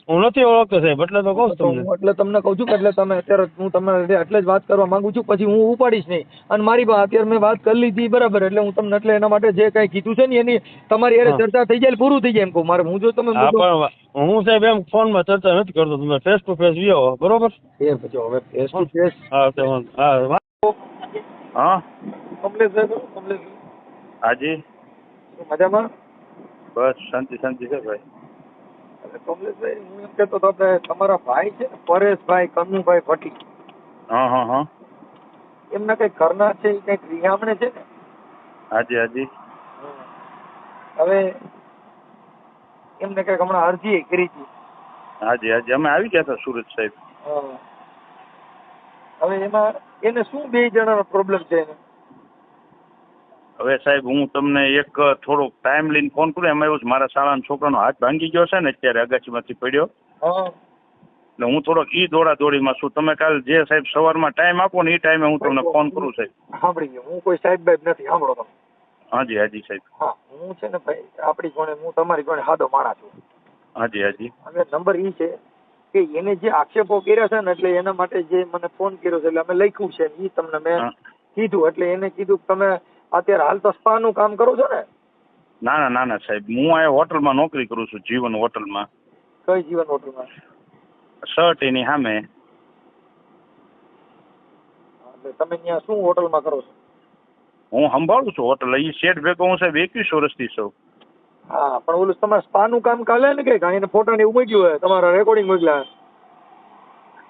હું નથી ઓળખતો સાહેબ એટલે તો કહું છું તો તમને. હું એટલે તમને કહું છું કે એટલે તમે અત્યારે હું તમને એટલે જ વાત કરવા માંગુ છું, પછી હું ઉપાડીશ નહીં. અને મારી અત્યારે મેં વાત કરી લીધી બરાબર, એટલે હું તમને એટલે એના માટે જે કઈ કીધું છે ને એની તમારી હારે હા. ચર્ચા થઈ જાય એટલે પૂરું થઈ જાય એમ કહું મારે. હું જો તમે હા મુદ્દો પણ હું સાહેબ એમ ફોનમાં ચર્ચા નથી કરતો, તમે ફેસ ટુ ફેસ વ્યો બરોબર? એ પછી હવે ફેસ ટુ ફેસ હા તે હા હા કમલેશભાઈ કમલેશભાઈ હાજી મજામાં? બસ શાંતિ શાંતિ છે ભાઈ. એટલે કમલેશભાઈ હું એમ કહેતો હતો આપણે તમારા ભાઈ છે ને પરેશભાઈ કનુભાઈ ભટ્ટી, હા હા હા એમના કઈ ઘરના છે એ કઈક રિહામણે છે ને? હાજી હાજી હવે એમને કઈક હમણાં અરજી કરી હતી. હાજી હાજી અમે આવી ગયા હતા સુરત સાહેબ. હા. હવે એમાં એને શું બે જણાનો પ્રોબ્લેમ છે એને? હવે સાહેબ હું તમને એક થોડોક ટાઈમ લઈને ફોન કરું. એમાં એવું છે મારા શાળાના છોકરાનો હાથ ભાંગી ગયો છે ને અત્યારે અગાચીમાંથી પડ્યો, હા એટલે હું થોડોક ઈ દોડાદોડીમાં છું. તમે કાલ જે સાહેબ સવારમાં ટાઈમ આપો ને એ ટાઈમે હું તમને ફોન કરું સાહેબ. સાંભળી ગયો, હું કોઈ સાહેબ બાહેબ નથી, સાંભળો તમે. હાજી હાજી સાહેબ. હા હું છે ને ભાઈ આપણી જોડે હું તમારી જોડે સાદો માણસ છું. હાજી હાજી હવે નંબર ઈ છે કે એને જે આક્ષેપો કર્યા છે ને એટલે એના માટે જે મને ફોન કર્યો છે એટલે અમે લખ્યું છે ઈ તમને મેં હા. કીધું. એટલે એને કીધું કે તમે અત્યારે હાલ તો સ્પા નું કામ કરો છો ને? ના ના ના ના સાહેબ હું આ હોટલમાં નોકરી કરું છું, જીવન હોટલમાં. કઈ જીવન હોટલમાં? શર્ટ એની સામે. એટલે તમે ત્યાં શું હોટલમાં કરો છો? હું સંભાળું છું હોટલ. એ શેઠ ભેગો હું સાહેબ 21 વર્ષથી છું. હા પણ ઓલું તમારે સ્પા નું કામ કાલે ને કઈ એને ફોટા ને એવું મૂક્યું હોય, તમારા રેકોર્ડિંગ મોકલ્યા?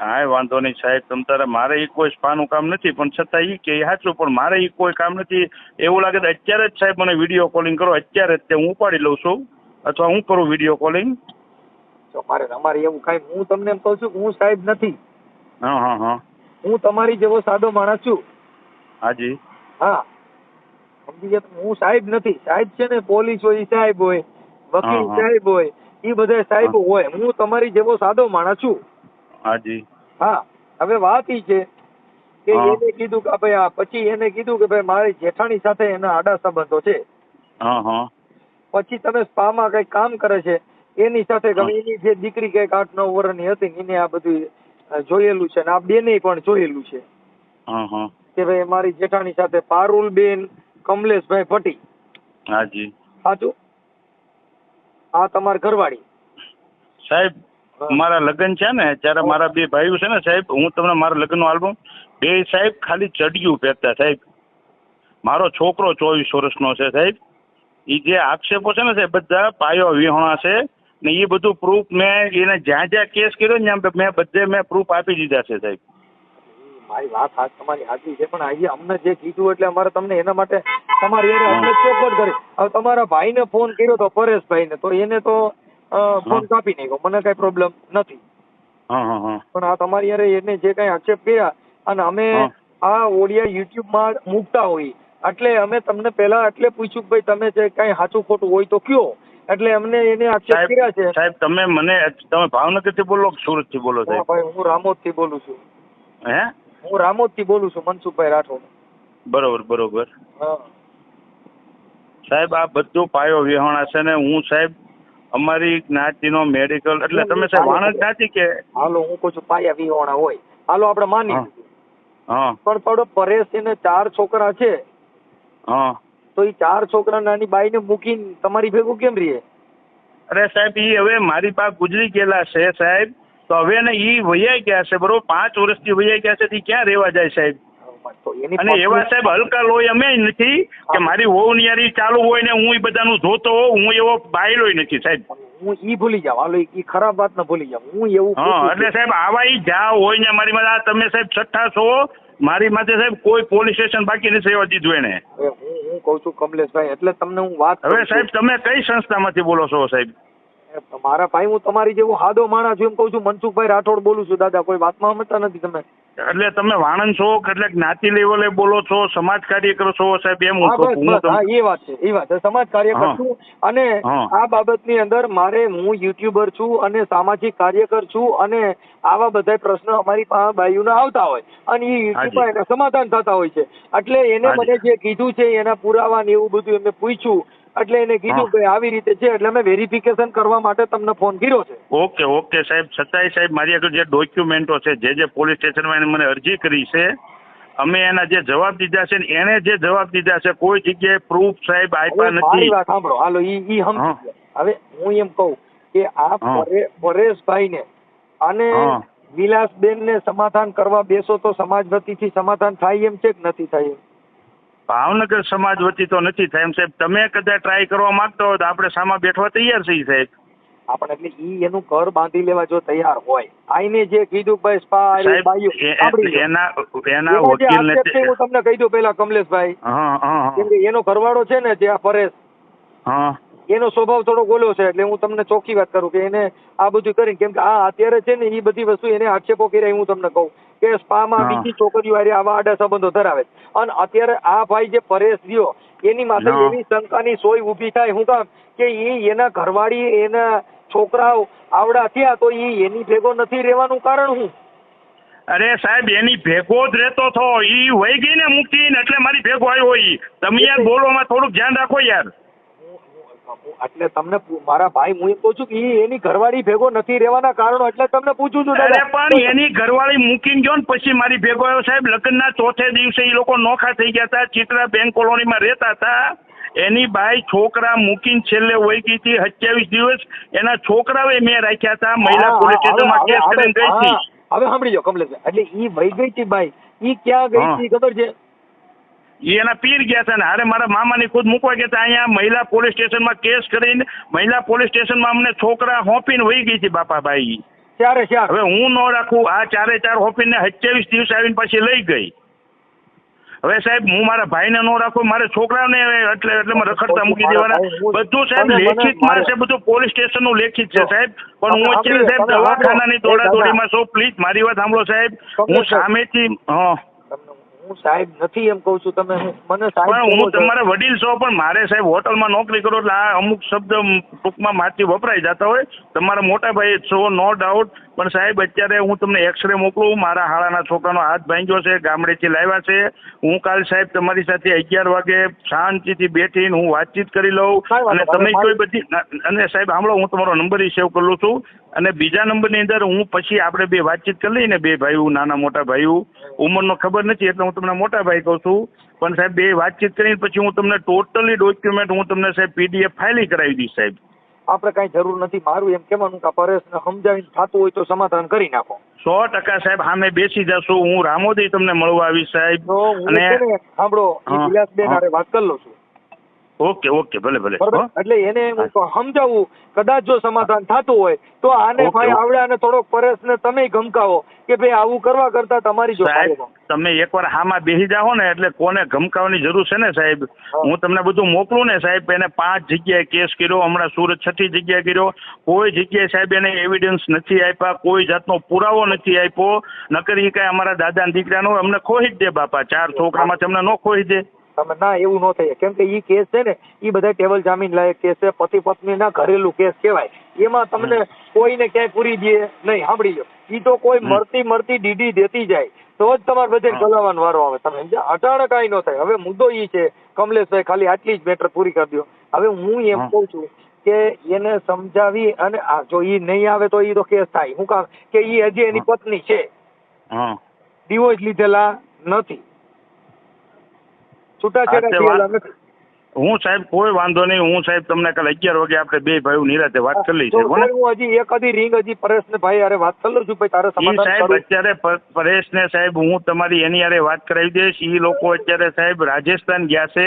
હા વાંધો નહીં સાહેબ, તમ તારે મારે ઈ કોઈ સ્પાનું કામ નથી, પણ છતાં ઈ કે સાચું, પણ મારે ઈ કોઈ કામ નથી. એવું લાગે તો અત્યારે જ સાહેબ મને વિડીયો કોલિંગ કરો, અત્યારે જ તે હું ઉપાડી લઉં છું અથવા હું કરું વિડીયો કોલિંગ. તો મારે અમારે એવું કઈ, હું તમને એમ કહું છું કે હું સાહેબ નથી. હા હા હા હું તમારી જેવો સાદો માણસ છું. હાજી હા સમજી ગયા? હું સાહેબ નથી. સાહેબ છે ને પોલીસ હોય ઈ સાહેબ હોય, વકીલ હા, હા. સાહેબ હોય, ઈ બધા સાહેબ હોય. હું તમારી જેવો સાદો માણસ છું. હાજી હા હવે વાત ઈ છે કે હા. એને કીધું કે ભાઈ આ પછી એને કીધું કે ભાઈ મારી જેઠાણી સાથે એના આડા સંબંધો છે. હા હા પછી તમે સ્પામાં કઈ કામ કરે છે એની સાથે હા. એની જે દીકરી કઈક 8-9 વર્ષની હતી ને એને આ બધું જોયેલું છે ને આ બેને પણ જોયેલું છે હા હા કે ભાઈ મારી જેઠાણી સાથે પારુલબેન કમલેશભાઈ ભટ્ટી. હાજી સાચું? આ તમારી ઘરવાળી? સાહેબ મારા લગ્ન છે ને ત્યારે મારા બે ભાઈઓ છે ને સાહેબ, હું તમને મારા લગ્નનો આલ્બમ બે સાહેબ ખાલી ચડિયું પહેરતા સાહેબ. મારો છોકરો 24 વર્ષનો છે સાહેબ. એ જે આક્ષેપો છે ને સાહેબ બધા પાયો વિહોણા છે ને એ બધું પ્રૂફ મેં એને જ્યાં જ્યાં કેસ કર્યો ને મેં બધે મેં પ્રૂફ આપી દીધા છે સાહેબ. મારી વાત તમારી સાચી છે, પણ આજે અમને જે કીધું એટલે અમારે તમને એના માટે તમારી એટલે ચોખવટ કરી. હવે તમારા ભાઈને ફોન કર્યો તો પરેશભાઈને, તો એને તો ફોન કાપી નાખ્યો, મને કઈ પ્રોબ્લેમ નથી. હા હા હા પણ આ તમારી યારે એને જે કઈ આક્ષેપ કર્યા અને અમે આ ઓડિયા યુટ્યુબમાં મૂકતા હોઈએ એટલે અમે તમને પહેલા એટલે પૂછ્યું કે ભાઈ તમે જે કઈ સાચું ખોટું હોય તો કયો, એટલે અમને એને આક્ષેપ કર્યા છે. સાહેબ તમે મને તમે ભાવનગરથી બોલો કે સુરતથી બોલો સાહેબ? ભાઈ હું રામોદથી બોલું છું. હે? હું રામોદથી બોલું છું, મનસુખભાઈ રાઠોડ. બરોબર બરોબર હા સાહેબ આ બધું પાયો વિહોણા છે ને હું સાહેબ અમારી જ્ઞાતિનો મેડિકલ એટલે તમે સાહેબ વાણંદ જ્ઞાતિ કે? હાલો હું કહું છું પાયા વિહોણા હોય, હાલો આપણે માની લીધું. હા પણ થોડો પરેશ એને 4 છોકરા છે હા તો એ 4 છોકરા નાની બાઈને મૂકીને તમારી ભેગું કેમ રહે? અરે સાહેબ ઈ હવે મારી પાસે ગુજરી ગયેલા છે સાહેબ, તો હવે ને ઈ વૈયા ગયા છે બરોબર, 5 વર્ષથી વૈયા ગયા છે, ક્યાં રહેવા જાય સાહેબ? તો એની અને એવા સાહેબ હલકા લોહી અમે નથી કે મારી વહુ ની યારી ચાલુ હોય ને હું ઈ બધાનું જોતો હોઉં, હું એવો બાયલોય નથી સાહેબ. હું ઈ ભૂલી જાવ, હાલો ઈ ખરાબ વાત ના ભૂલી જાવ. હું એવું હા એટલે સાહેબ આવા ઈ જ્યાં હોય ને મારી માથે તમે સાહેબ છઠ્ઠા છો મારી માથે સાહેબ કોઈ પોલીસ સ્ટેશન બાકી નથી રહેવા દીધું એને. હું કહું છું કમલેશભાઈ, એટલે તમને હું વાત હવે સાહેબ તમે કઈ સંસ્થામાંથી બોલો છો સાહેબ? મારા ભાઈ હું તમારી જેવું સાદો માણસ છું એમ કહું છું. મનસુખભાઈ રાઠોડ બોલું છું દાદા, કોઈ વાતમાં સમજતા નથી તમે. એટલે તમે વાણંદ છો એટલે જ્ઞાતિ લેવલે બોલો છો, સમાજ કાર્યકર છો સાહેબ, એમ હું હા કહું બસ છું. બસ, હા એ વાત છે, એ વાત છે. સમાજ કાર્યકર હા. છું અને હા. આ બાબતની અંદર હું યુટ્યુબર છું અને સામાજિક કાર્યકર છું અને આવા બધા પ્રશ્નો અમારી પાસે બાયુના આવતા હોય અને એ યુટ્યુબમાં એના સમાધાન થતા હોય છે. એટલે એને હાજી. મને જે કીધું છે એના પુરાવા ને એવું બધું એમને પૂછ્યું એટલે એને કીધું હા. કે આવી રીતે છે એટલે મેં વેરિફિકેશન કરવા માટે તમને ફોન કર્યો છે. ઓકે સાહેબ, છતાંય સાહેબ મારી આગળ જે ડોક્યુમેન્ટો છે, જે પોલીસ સ્ટેશનમાં એને મને અરજી કરી છે, અમે એના જે જવાબ દીધા છે ને એને જે જવાબ દીધા છે કોઈ જગ્યાએ પ્રૂફ સાહેબ આપ્યા હવે મારી નથી. વાત સાંભળો, હાલો ઈ સમજી હા. ગયા. હવે હું એમ કહું કે આ હા. પરેશભાઈને અને હા. વિલાસબેનને સમાધાન કરવા બેસો તો સમાજ વતીથી સમાધાન થાય એમ છે કે નથી થાય એમ? ભાવનગર સમાજ વતી તો નથી થાય એમ સાહેબ. તમે કદાચ ટ્રાય કરવા માંગતા હોય તો આપણે સામા બેઠવા તૈયાર છીએ સાહેબ. આપણે એટલે ઈ એનું ઘર બાંધી લેવા જો તૈયાર હોય, આઈને જે કીધું ભાઈ સ્પા સાહેબ બાયું સાંભળી લો. એના એના જે વકીલને આક્ષેપ છે હું તમને કહી દઉં પેલા કમલેશભાઈ, હા કેમ કે એનો ઘરવાળો છે ને જે આ પરેશ, હા એનો સ્વભાવ થોડો ગોલો છે એટલે હું તમને ચોખ્ખી વાત કરું કે એને આ બધું કરીને, કેમ કે આ અત્યારે છે ને એ બધી વસ્તુ એને આક્ષેપો કર્યા હું તમને કહું કે સ્પામાં હા. બીજી છોકરીઓ હારે આવા આડા સંબંધો ધરાવે છે. અને અત્યારે આ ભાઈ જે પરેશ રહ્યો એની માથે હા. એવી શંકાની સોય ઊભી થાય હું કામ કે એના ઘરવાળી એના છોકરાઓ આવડા થયા તો એની ભેગો નથી રહેવાનું કારણ શું? અરે સાહેબ એની ભેગો જ રહેતો હતો, ઈ વહી ગઈ ને મૂકીને એટલે મારી ભેગો આવ્યો. ઈ તમે યાર બોલવામાં થોડુંક ધ્યાન રાખો યાર. એટલે તમને મારા ભાઈ હું એમ કહું છું કે એની ઘરવાળી ભેગો નથી રહેવાના કારણો એટલે તમને પૂછું છું. અરે પણ એની ઘરવાળી મૂકીને ગયો ને પછી મારી ભેગો આવ્યો સાહેબ. લગ્નના ચોથે દિવસે એ લોકો નોખા થઈ ગયા હતા, ચિત્રા બેંક કોલોનીમાં રહેતા હતા. એની બાઈ છોકરા મૂકીને છેલ્લે વહી ગઈ હતી. 27 દિવસ એના છોકરાઓએ મેં રાખ્યા હતા. મહિલા પોલીસ સ્ટેશનમાં કેસ કરીને ગઈ હતી. હવે સાંભળી જાઓ કમલેશભાઈ, એટલે ઈ વહી ગઈ હતી બાઈ, ઈ ક્યાં ગઈ હતી ખબર છે? ઈ એના પીર ગયા હતા ને હારે મારા મામાની ખુદ મૂકવા ગયા હતા. અહીંયા મહિલા પોલીસ સ્ટેશનમાં કેસ કરીને મહિલા પોલીસ સ્ટેશનમાં અમને છોકરા હોપીને વહી ગઈ હતી બાપાભાઈ. ચારે હવે હું ન રાખું, આ ચારે ચાર હોપીને 27 દિવસ આવીને પછી લઈ ગઈ. હવે સાહેબ હું મારા ભાઈને ન રાખું, મારે છોકરાને એટલે રખડતા મૂકી દેવાના. બધું સાહેબ લેખિતમાં છે, બધું પોલીસ સ્ટેશનનું લેખિત છે સાહેબ. પણ હું અત્યારે સાહેબ દવાખાનાની દોડાદોડીમાં છું. પ્લીઝ મારી વાત સાંભળો સાહેબ. હું સામેથી હું સાહેબ નથી એમ કહું છું, તમે મને સાહેબ પણ હું તમારા વડીલ છો, પણ મારે સાહેબ હોટલમાં નોકરી કરો એટલે આ અમુક શબ્દ ટૂંકમાં માથી વપરાઈ જતા હોય. તમારા મોટા ભાઈ છો નો ડાઉટ, પણ સાહેબ અત્યારે હું તમને એક્સરે મોકલું. મારા હાળાના છોકરાનો હાથ ભાંગ્યો છે, ગામડેથી લાવ્યા છે. હું કાલ સાહેબ તમારી સાથે 11 વાગે શાંતિથી બેઠીને હું વાતચીત કરી લઉં અને તમે કોઈ બધી અને સાહેબ સાંભળો, હું તમારો નંબર સેવ કરેલો છું અને બીજા નંબરની અંદર હું પછી આપણે બે વાતચીત કરી લઈએ ને, બે ભાઈઓ, નાના મોટા ભાઈઓ. ઉંમરનો ખબર નથી એટલે હું તમને મોટા ભાઈ કહું છું, પણ સાહેબ બે વાતચીત કરીને પછી હું તમને ટોટલી ડોક્યુમેન્ટ હું તમને સાહેબ PDF ફાઇલિંગ કરાવી દઈશ સાહેબ. આપણે કઈ જરૂર નથી. મારું એમ કહેવાનું કે પરેશને સમજાવીને થતું હોય તો સમાધાન કરી નાખો. 100% સાહેબ સામે બેસી જશું. હું રામોદી તમને મળવા આવીશ સાહેબ. અને સાંભળો, વિલાસબેન હારે વાત કરી લઉં છું. ઓકે ભલે એટલે એને હું સમજાવું, કદાચ જો સમાધાન થતું હોય તો આને ભાઈ આવડ્યા થોડોક પરેશને તમે ગમકાવો કે ભાઈ આવું કરવા કરતા તમારી જો તમે એકવાર હામાં બેસી જાઓ ને એટલે કોને ગમકાવવાની જરૂર છે ને સાહેબ. હું તમને બધું મોકલું ને સાહેબ. એને 5 જગ્યાએ કેસ કર્યો, હમણાં સુરત 6ઠી જગ્યાએ કર્યો. કોઈ જગ્યાએ સાહેબ એને એવિડન્સ નથી આપ્યા, કોઈ જાતનો પુરાવો નથી આપ્યો. નકર ઈ કઈ અમારા દાદા દીકરાનો અમને ખોઈ જ દે બાપા. 4 છોકરામાંથી અમને ન ખોઈ દે. તમે ના એવું ન થાય, કેમ કે ઈ કેસ છે ને ઈ બધા ટેબલ જામીન લાયક કેસ છે, પતિ પત્ની ના ઘરેલું કેસ કહેવાય. એમાં તમને કોઈને ક્યાંય પૂરી દે નહીં. સાંભળી લો, ઈ તો કોઈ મળતી ડીડી દેતી જાય તો જ તમારે બધે ચલાવવાનો વારો આવે. તમે અટાણે કાંઈ ન થાય. હવે મુદ્દો ઈ છે કમલેશભાઈ, ખાલી આટલી જ મેટર પૂરી કરી દો. હવે હું એમ કહું છું કે એને સમજાવી અને જો ઈ નહીં આવે તો ઈ તો કેસ થાય. હું કામ કે ઈ હજી એની પત્ની છે, ડિવોર્સ લીધેલા નથી, છૂટાછેડા થયેલા નથી. હું સાહેબ કોઈ વાંધો નહીં. હું સાહેબ તમને કાલે 11 વાગે આપણે બે ભાઈઓ નિરાતે વાત કરી લઈશું. હું હજી એક રિંગ પરેશને ભાઈ હારે વાત કરી લઉં છું. ભાઈ તારે સમાધાન સાહેબ અત્યારે પરેશને સાહેબ હું તમારી એની હારે વાત કરાવી દઈશ. ઈ લોકો અત્યારે સાહેબ રાજસ્થાન ગયા છે.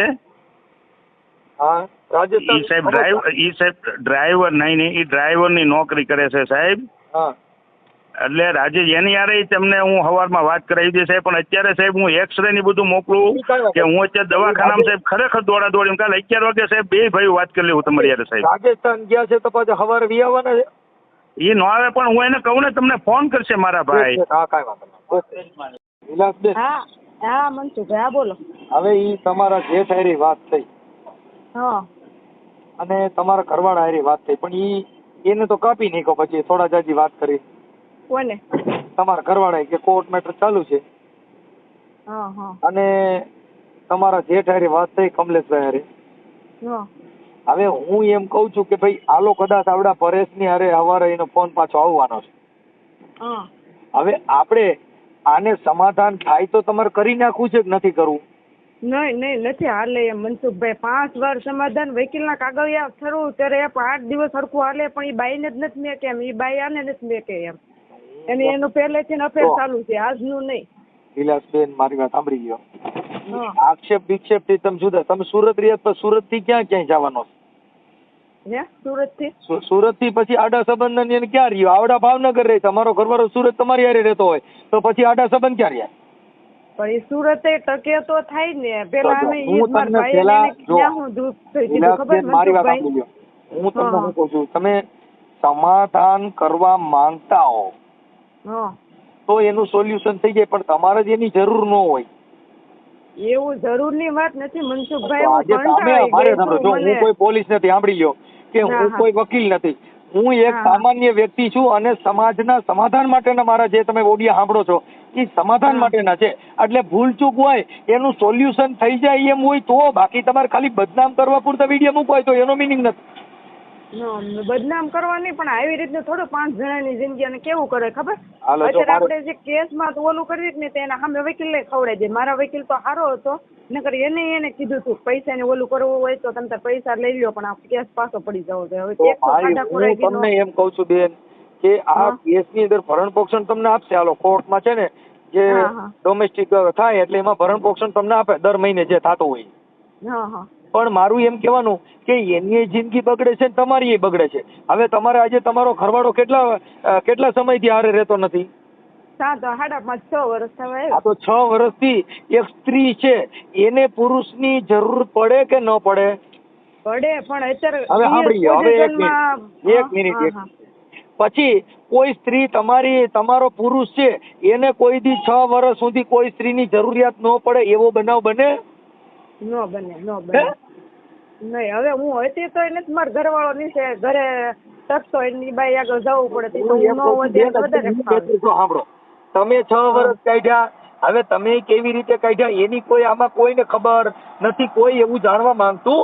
હા, રાજસ્થાન. ઈ સાહેબ ડ્રાઈવર નહીં, ઈ ડ્રાઈવરની નોકરી કરે છે સાહેબ. હા, એટલે એની યારે તમને હું સવારમાં વાત કરાવી દઈશ સાહેબ. પણ અત્યારે સાહેબ હું એક્સરે ની બધું મોકલું કે હું અત્યારે દવાખાનામાં સાહેબ ખરેખર દોડી કાલે 11 વાગે સાહેબ બે ભાઈ વાત કરી લેવું તમારી યારે સાહેબ. રાજસ્થાન ગયા છે તો પાછા સવારે વી આવવાના છે. એ ન આવે પણ હું એને કહું ને તમને ફોન કરશે મારા ભાઈ. હા, કાંઈ વાંધો નહીં. ઓકે વિલાસબેન, હા હા મનસુખભાઈ, હા બોલો. હવે ઈ તમારા જેઠ હારી વાત થઈ હા અને તમારા ઘરવાળા હારી વાત થઈ, પણ એને તો કાપી નાખ્યો પછી થોડા જાજી વાત કરી કોને? તમારા ઘરવાળા કે કોર્ટ મેટર ચાલુ છે હા હા અને તમારા જેઠ હારી વાત થઈ કમલેશભાઈ હારી. હા હવે હું એમ કઉ છું કે ભાઈ આલો કદાચ આવડા પરેશની હારે હવારે એનો ફોન પાછો આવવાનો છે. હા હવે આપણે આને સમાધાન થાય તો તમારે કરી નાખવું છે કે નથી કરવું? નહીં નહીં નથી હાલે એમ મનસુખભાઈ. 5 વાર સમાધાન વકીલના કાગળિયા થરું ત્યારે 8 દિવસ સરખું હાલે, પણ એ બાઈને જ નથી મેકે એમ. એ બાઈ આને નથી મેકે એમ. અને એનું પહેલેથી અફેર ચાલુ છે, આજનું નહીં. વિલાસબેન મારી વાત સાંભળી ગયો. હા આક્ષેપ વિક્ષેપ થી તમે જુદા, તમે સુરત રહ્યા તો સુરત થી ક્યાં જવાનો? હે સુરત થી? સુરત થી પછી આડા સંબંધ ને ક્યાં રહ્યો? આવડા ભાવનગર રહે, તમારો ઘરવાળો સુરત તમારી હારે રહેતો હોય તો પછી આડા સંબંધ ક્યાં રહ્યા? પણ એ સુરતે ટકે તો થાય ને. પેલા અમે હું તમને પેલા મારી વાત સાંભળી લ્યો. હું તમને શું કહું છું, તમે સમાધાન કરવા માંગતા હો હા તો એનું સોલ્યુશન થઈ જાય, પણ તમારે જ એની જરૂર ન હોય. એવું જરૂરની વાત નથી મનસુખભાઈ. તો હું આજે તમે કંટાળી મારે ગઈ છું. સાંભળો, જો હું કોઈ પોલીસ નથી, સાંભળી લ્યો કે હું હા. કોઈ વકીલ નથી, હું એક હા. સામાન્ય વ્યક્તિ છું અને સમાજના સમાધાન માટેના મારા જે તમે ઓડિયા સાંભળો છો એ સમાધાન હા. માટેના છે. એટલે ભૂલચૂક હોય એનું સોલ્યુશન થઈ જાય એમ હોય તો, બાકી તમારે ખાલી બદનામ કરવા પૂરતા વિડીયો મૂકવા હોય તો એનો મિનિંગ નથી. બદનામ કરવા નહીં, પણ આવી રીતે થોડું 5 જણાની જિંદગી અને કેવું કરે ખબર? હાલો, જો અત્યારે મારે- આપણે જે કેસમાં તો ઓલું કરવી ને તેના સામે વકીલને ખવડાવી દે. મારા વકીલ તો સારો હતો, નકર એને કીધું તું પૈસાને ઓલું કરવું હોય તો તમે પૈસા લઈ લ્યો, પણ આ કેસ પાછો પડી જવો જોઈએ. હવે તો કેસ તો મારી ખાડા હું ખોરાકી તમને એમ કઉ છું બેન કે આ હા. કેસની અંદર ભરણ પોષણ તમને આપશે. હાલો કોર્ટમાં છે ને જે હા, હા. ડોમેસ્ટિક થાય એટલે એમાં ભરણ પોષણ તમને આપે દર મહિને જે થતું હોય. હા હા પણ મારું એમ કહેવાનું કે એની જિંદગી બગડે છે ને તમારી બગડે છે. હવે તમારે આજે તમારો ઘરવાળો કેટલા સમયથી હારે રહેતો નથી? 5.5 વર્ષ થવા આ તો 6 વર્ષથી એક સ્ત્રી છે, એને પુરુષની જરૂર પડે કે ન પડે? પડે, પણ અત્યારે હવે સાંભળી લો, હવે એક હા, મિનિટ હા. પછી કોઈ સ્ત્રી તમારો પુરુષ છે એને કોઈ દી 6 વર્ષ સુધી કોઈ સ્ત્રીની જરૂરિયાત ન પડે એવો બનાવ બને? નો બને નહીં. હવે હું હતી તો એને મારા ઘરવાળો નીચે ઘરે ટકતો એની બાઈ આગળ જવું પડે તો હું નો વધે વધારે ફાવે. સાંભળો, તમે 6 વર્ષ કાઢ્યા, હવે તમે કેવી રીતે કાઢ્યા એની કોઈ આમાં કોઈને ખબર નથી, કોઈ એવું જાણવા માંગતું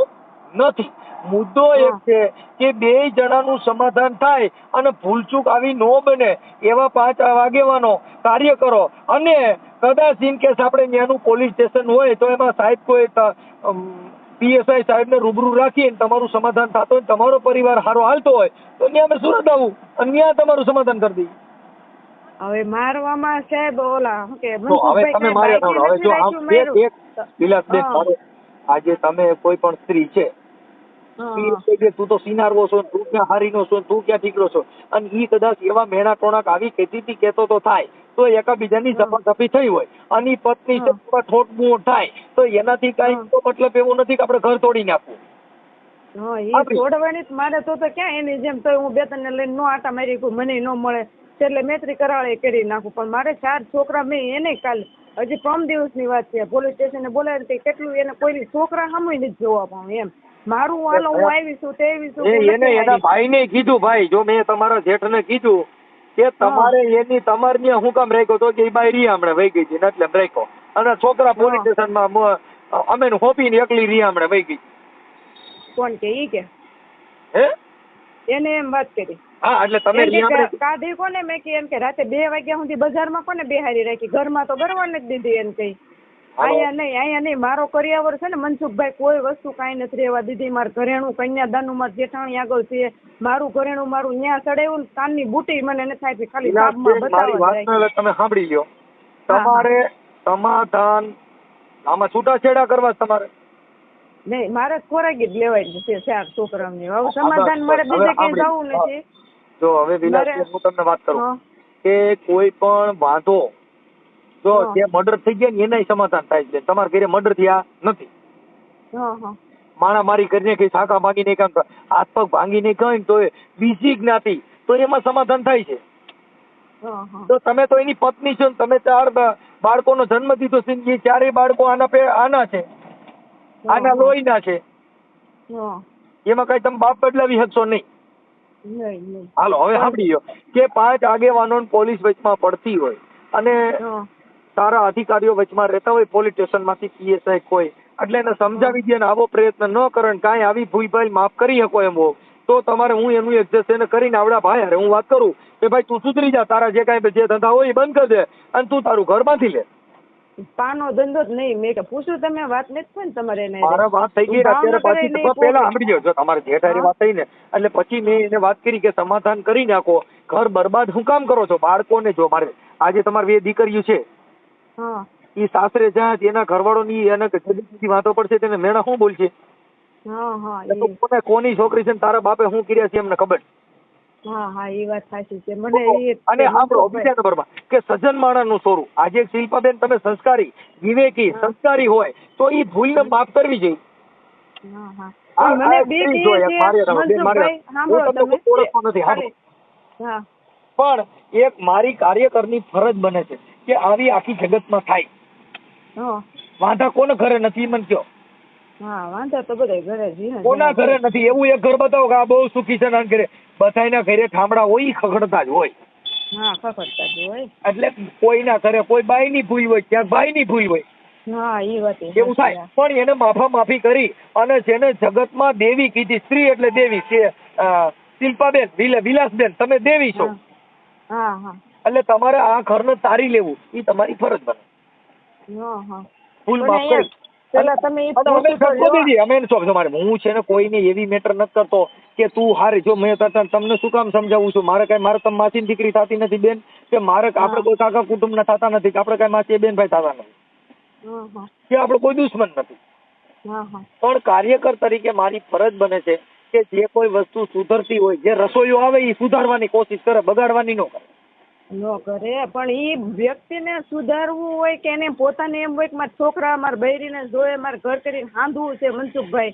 નથી. મુદ્દો એક છે કે 2 જણાનું સમાધાન થાય અને ભૂલચૂક આવી ન બને એવા 5 આગેવાનો કાર્ય કરો. અને કદાચ ઇન કેસ આપણે ત્યાંનું પોલીસ સ્ટેશન હોય તો એમાં સાહેબ કોઈ PSI સાહેબને રૂબરૂ રાખીને તમારું સમાધાન થતું હોય, તમારો પરિવાર સારો હાલતો હોય તો ત્યાં અમે સુરત આવું અને ત્યાં તમારું સમાધાન કરી દઈએ. હવે મારવામાં સાહેબ ઓલા શું કે તો હવે તમે મારે હવે જો વિલાસબેન, આજે તમે કોઈ પણ સ્ત્રી છે તું તો સિનારવો છો, તું ક્યાં હારીનો છો, તું ક્યાં ઠીકરો છો, અને ઈ કદાચ એવા મેણા ટોણાક આવી કેતી કેતો તો થાય તો એકાબીજાની ઝપાઝપી થઈ હોય અને ઈ પત્ની છે ઠોટબું થાય તો એનાથી કઈ મતલબ એવું નથી કે આપણે ઘર તોડી નાખવું. છોડવાની મારે તો ક્યાં એની જેમ તો હું 2-3 ને લઈને નો આટા મારી મને ન મળે એટલે મૈત્રી કરાળે કરી નાખું. પણ મારે 4 છોકરા મેં એને કાલે હજી 3 દિવસની વાત છે પોલીસ સ્ટેશને બોલાવી કેટલું એને કોઈ છોકરા સામે નથી જોવા પાઉં એમ. મારું હાલો હું આવીશું તેવીશું એને એના ભાઈને કીધું, ભાઈ જો મેં તમારા જેઠને કીધું કે તમારે એની તમારે હું કામ રાખ્યો તો કે બાઈ રિયામણે વહી ગઈ છે એટલે રાખ્યો અને છોકરા પોલીસ સ્ટેશનમાં અમે હોપીને એકલી રિયામણે વહી ગઈ. કોણ કે ઈ કે હે એને એમ વાત કરી? હા, એટલે તમે રિયામણે કાઢી કોને મેં કે એમ કે રાતે 2 વાગ્યા સુધી બજારમાં કોને બેહારી રાખી, ઘરમાં તો ગરવા નથી દીધી એમ કઈ. અહીંયા નહીં મારો કરિયાવર છે ને મનસુખભાઈ, કોઈ વસ્તુ કાંઈ નથી રહેવા દીધી. મારું ઘરેણું કન્યાદાનનું મારું જેઠાણી આગળ છે, મારું ઘરેણું મારું ન્યા ચડાવ્યું ને કાનની બુટી મને નથી આપી, ખાલી સાબમાં બતાવવા. તમે સાંભળી લ્યો, તમારે સમાધાન આમાં છૂટાછેડા કરવા તમારે નહીં, મારે ખોરાકી જ લેવાય છે 4 છોકરાઓની. હવે સમાધાન મારે બીજે ક્યાંય જવું નથી. જો હવે વિલાસબેન હું તમને વાત કરું કે કોઈ પણ વાંધો જો જે મર્ડર થઈ ગયા ને એનાય સમાધાન થાય છે. તમારા ઘરે મર્ડર થયા નથી, માણા મારી કરીને કઈ શાખા ભાંગીને કામ હાથ પગ ભાંગીને કઈ તો બીજી જ્ઞાતિ તો એમાં સમાધાન થાય છે. હા હા તો તમે તો એની પત્ની છો ને તમે 4 બાળકોનો જન્મ દીધો છે ને એ 4 બાળકો આના છે, આના લોહીના છે, હા એમાં કઈ તમે બાપ બદલાવી શકશો નહીં. નહીં. હાલો હવે સાંભળી લો કે 5 આગેવાનો પોલીસ વચમાં પડતી હોય અને હા સારા અધિકારીઓ વચમાં રહેતા હોય પોલીસ સ્ટેશનમાંથી PSI કોઈ, એટલે એને સમજાવી દે ને આવો પ્રયત્ન ન કરે ને કાંઈ આવી ભૂલ ભાઈ માફ કરી શકો એમ હો તો તમારે હું એનું એડજસ્ટ એને કરીને આવડા ભાઈ અરે હું વાત કરું કે ભાઈ તું સુધરી જા, તારા જે કાંઈ જે ધંધા હોય એ બંધ કરી દે અને તું તારું ઘર બાંધી લે. પાનો ધંધો જ નહીં. મેં કે પૂછ્યું તમે વાત નથી થઈ ને તમારે એને? મારા વાત થઈ ગઈ અત્યારે પાછી પેલા સાંભળી જો તમારે જેઠારી વાત થઈ ને એટલે પછી મેં એને વાત કરી કે સમાધાન કરી નાખો, ઘર બરબાદ શું કામ કરો છો? બાળકોને જો મારે આજે તમારી 2 દીકરીઓ છે હા એ સાસરે જાય એના ઘરવાળો ની એને જલ્દી વાતો પડશે તેને મેણા શું બોલશે? હા હા કોને કોની છોકરી છે ને તારા બાપે શું કર્યા છે એમને ખબર. હા હા એ વાત સાચી છે. મને અને સાંભળો બીજા નંબરમાં કે સજ્જન માણસનું સોરું આજે શિલ્પાબેન તમે સંસ્કારી વિવેકી સંસ્કારી હોય તો એ ભૂલને માફ કરવી જોઈએ. હા હા મને બીક એ છે મનસુખભાઈ, સાંભળો તમે ઓળખતો નથી હા પણ એક મારી કાર્યકરની ફરજ બને છે કે આવી આખી જગતમાં થાય. હા વાંધા કોને ઘરે નથી મને કયો? હા વાંધો તો બધા ઘરે જ કોના ઘરે નથી? એવું એક ઘર બતાવો કે આ બહુ સુખી છે ના ઘરે. બધાના ઘરે ઠામડા હોય ખગડતા જ હોય. હા ખખડતા જ હોય. એટલે કોઈના ઘરે કોઈ બાઈની ભૂલ હોય ક્યાંક ભાઈની ભૂલ હોય. હા એ વાત એવું થાય પણ એને માફી કરી અને જેને જગતમાં દેવી કીધી, સ્ત્રી એટલે દેવી છે શિલ્પાબેન વિલાસબેન તમે દેવી છો. હા હા એટલે તમારે આ ઘરને તારી લેવું એ તમારી ફરજ બને. હા હા ભૂલ માફ કરી પેલા તમે હું છે ને કોઈને એવી મેટર નથી કરતો કે તું હારી જો મેં તમને શું કામ સમજાવું છું? મારે તમે માસીની દીકરી થતી નથી બેન કે મારે આપણે કોઈ કાકા કુટુંબ ના થતા નથી કે આપણે કઈ માસી બેન ભાઈ થતા નથી કે આપણે કોઈ દુશ્મન નથી. પણ કાર્યકર તરીકે મારી ફરજ બને છે કે જે કોઈ વસ્તુ સુધરતી હોય જે રસોઈઓ આવે એ સુધારવાની કોશિશ કરે, બગાડવાની ન કરે. ન કરે પણ એ વ્યક્તિને સુધારવું હોય કે એને પોતાને એમ હોય કે મારા છોકરા મારા બૈરીને જોયે મારે ઘર કરીને હાંધવું છે મનસુખભાઈ.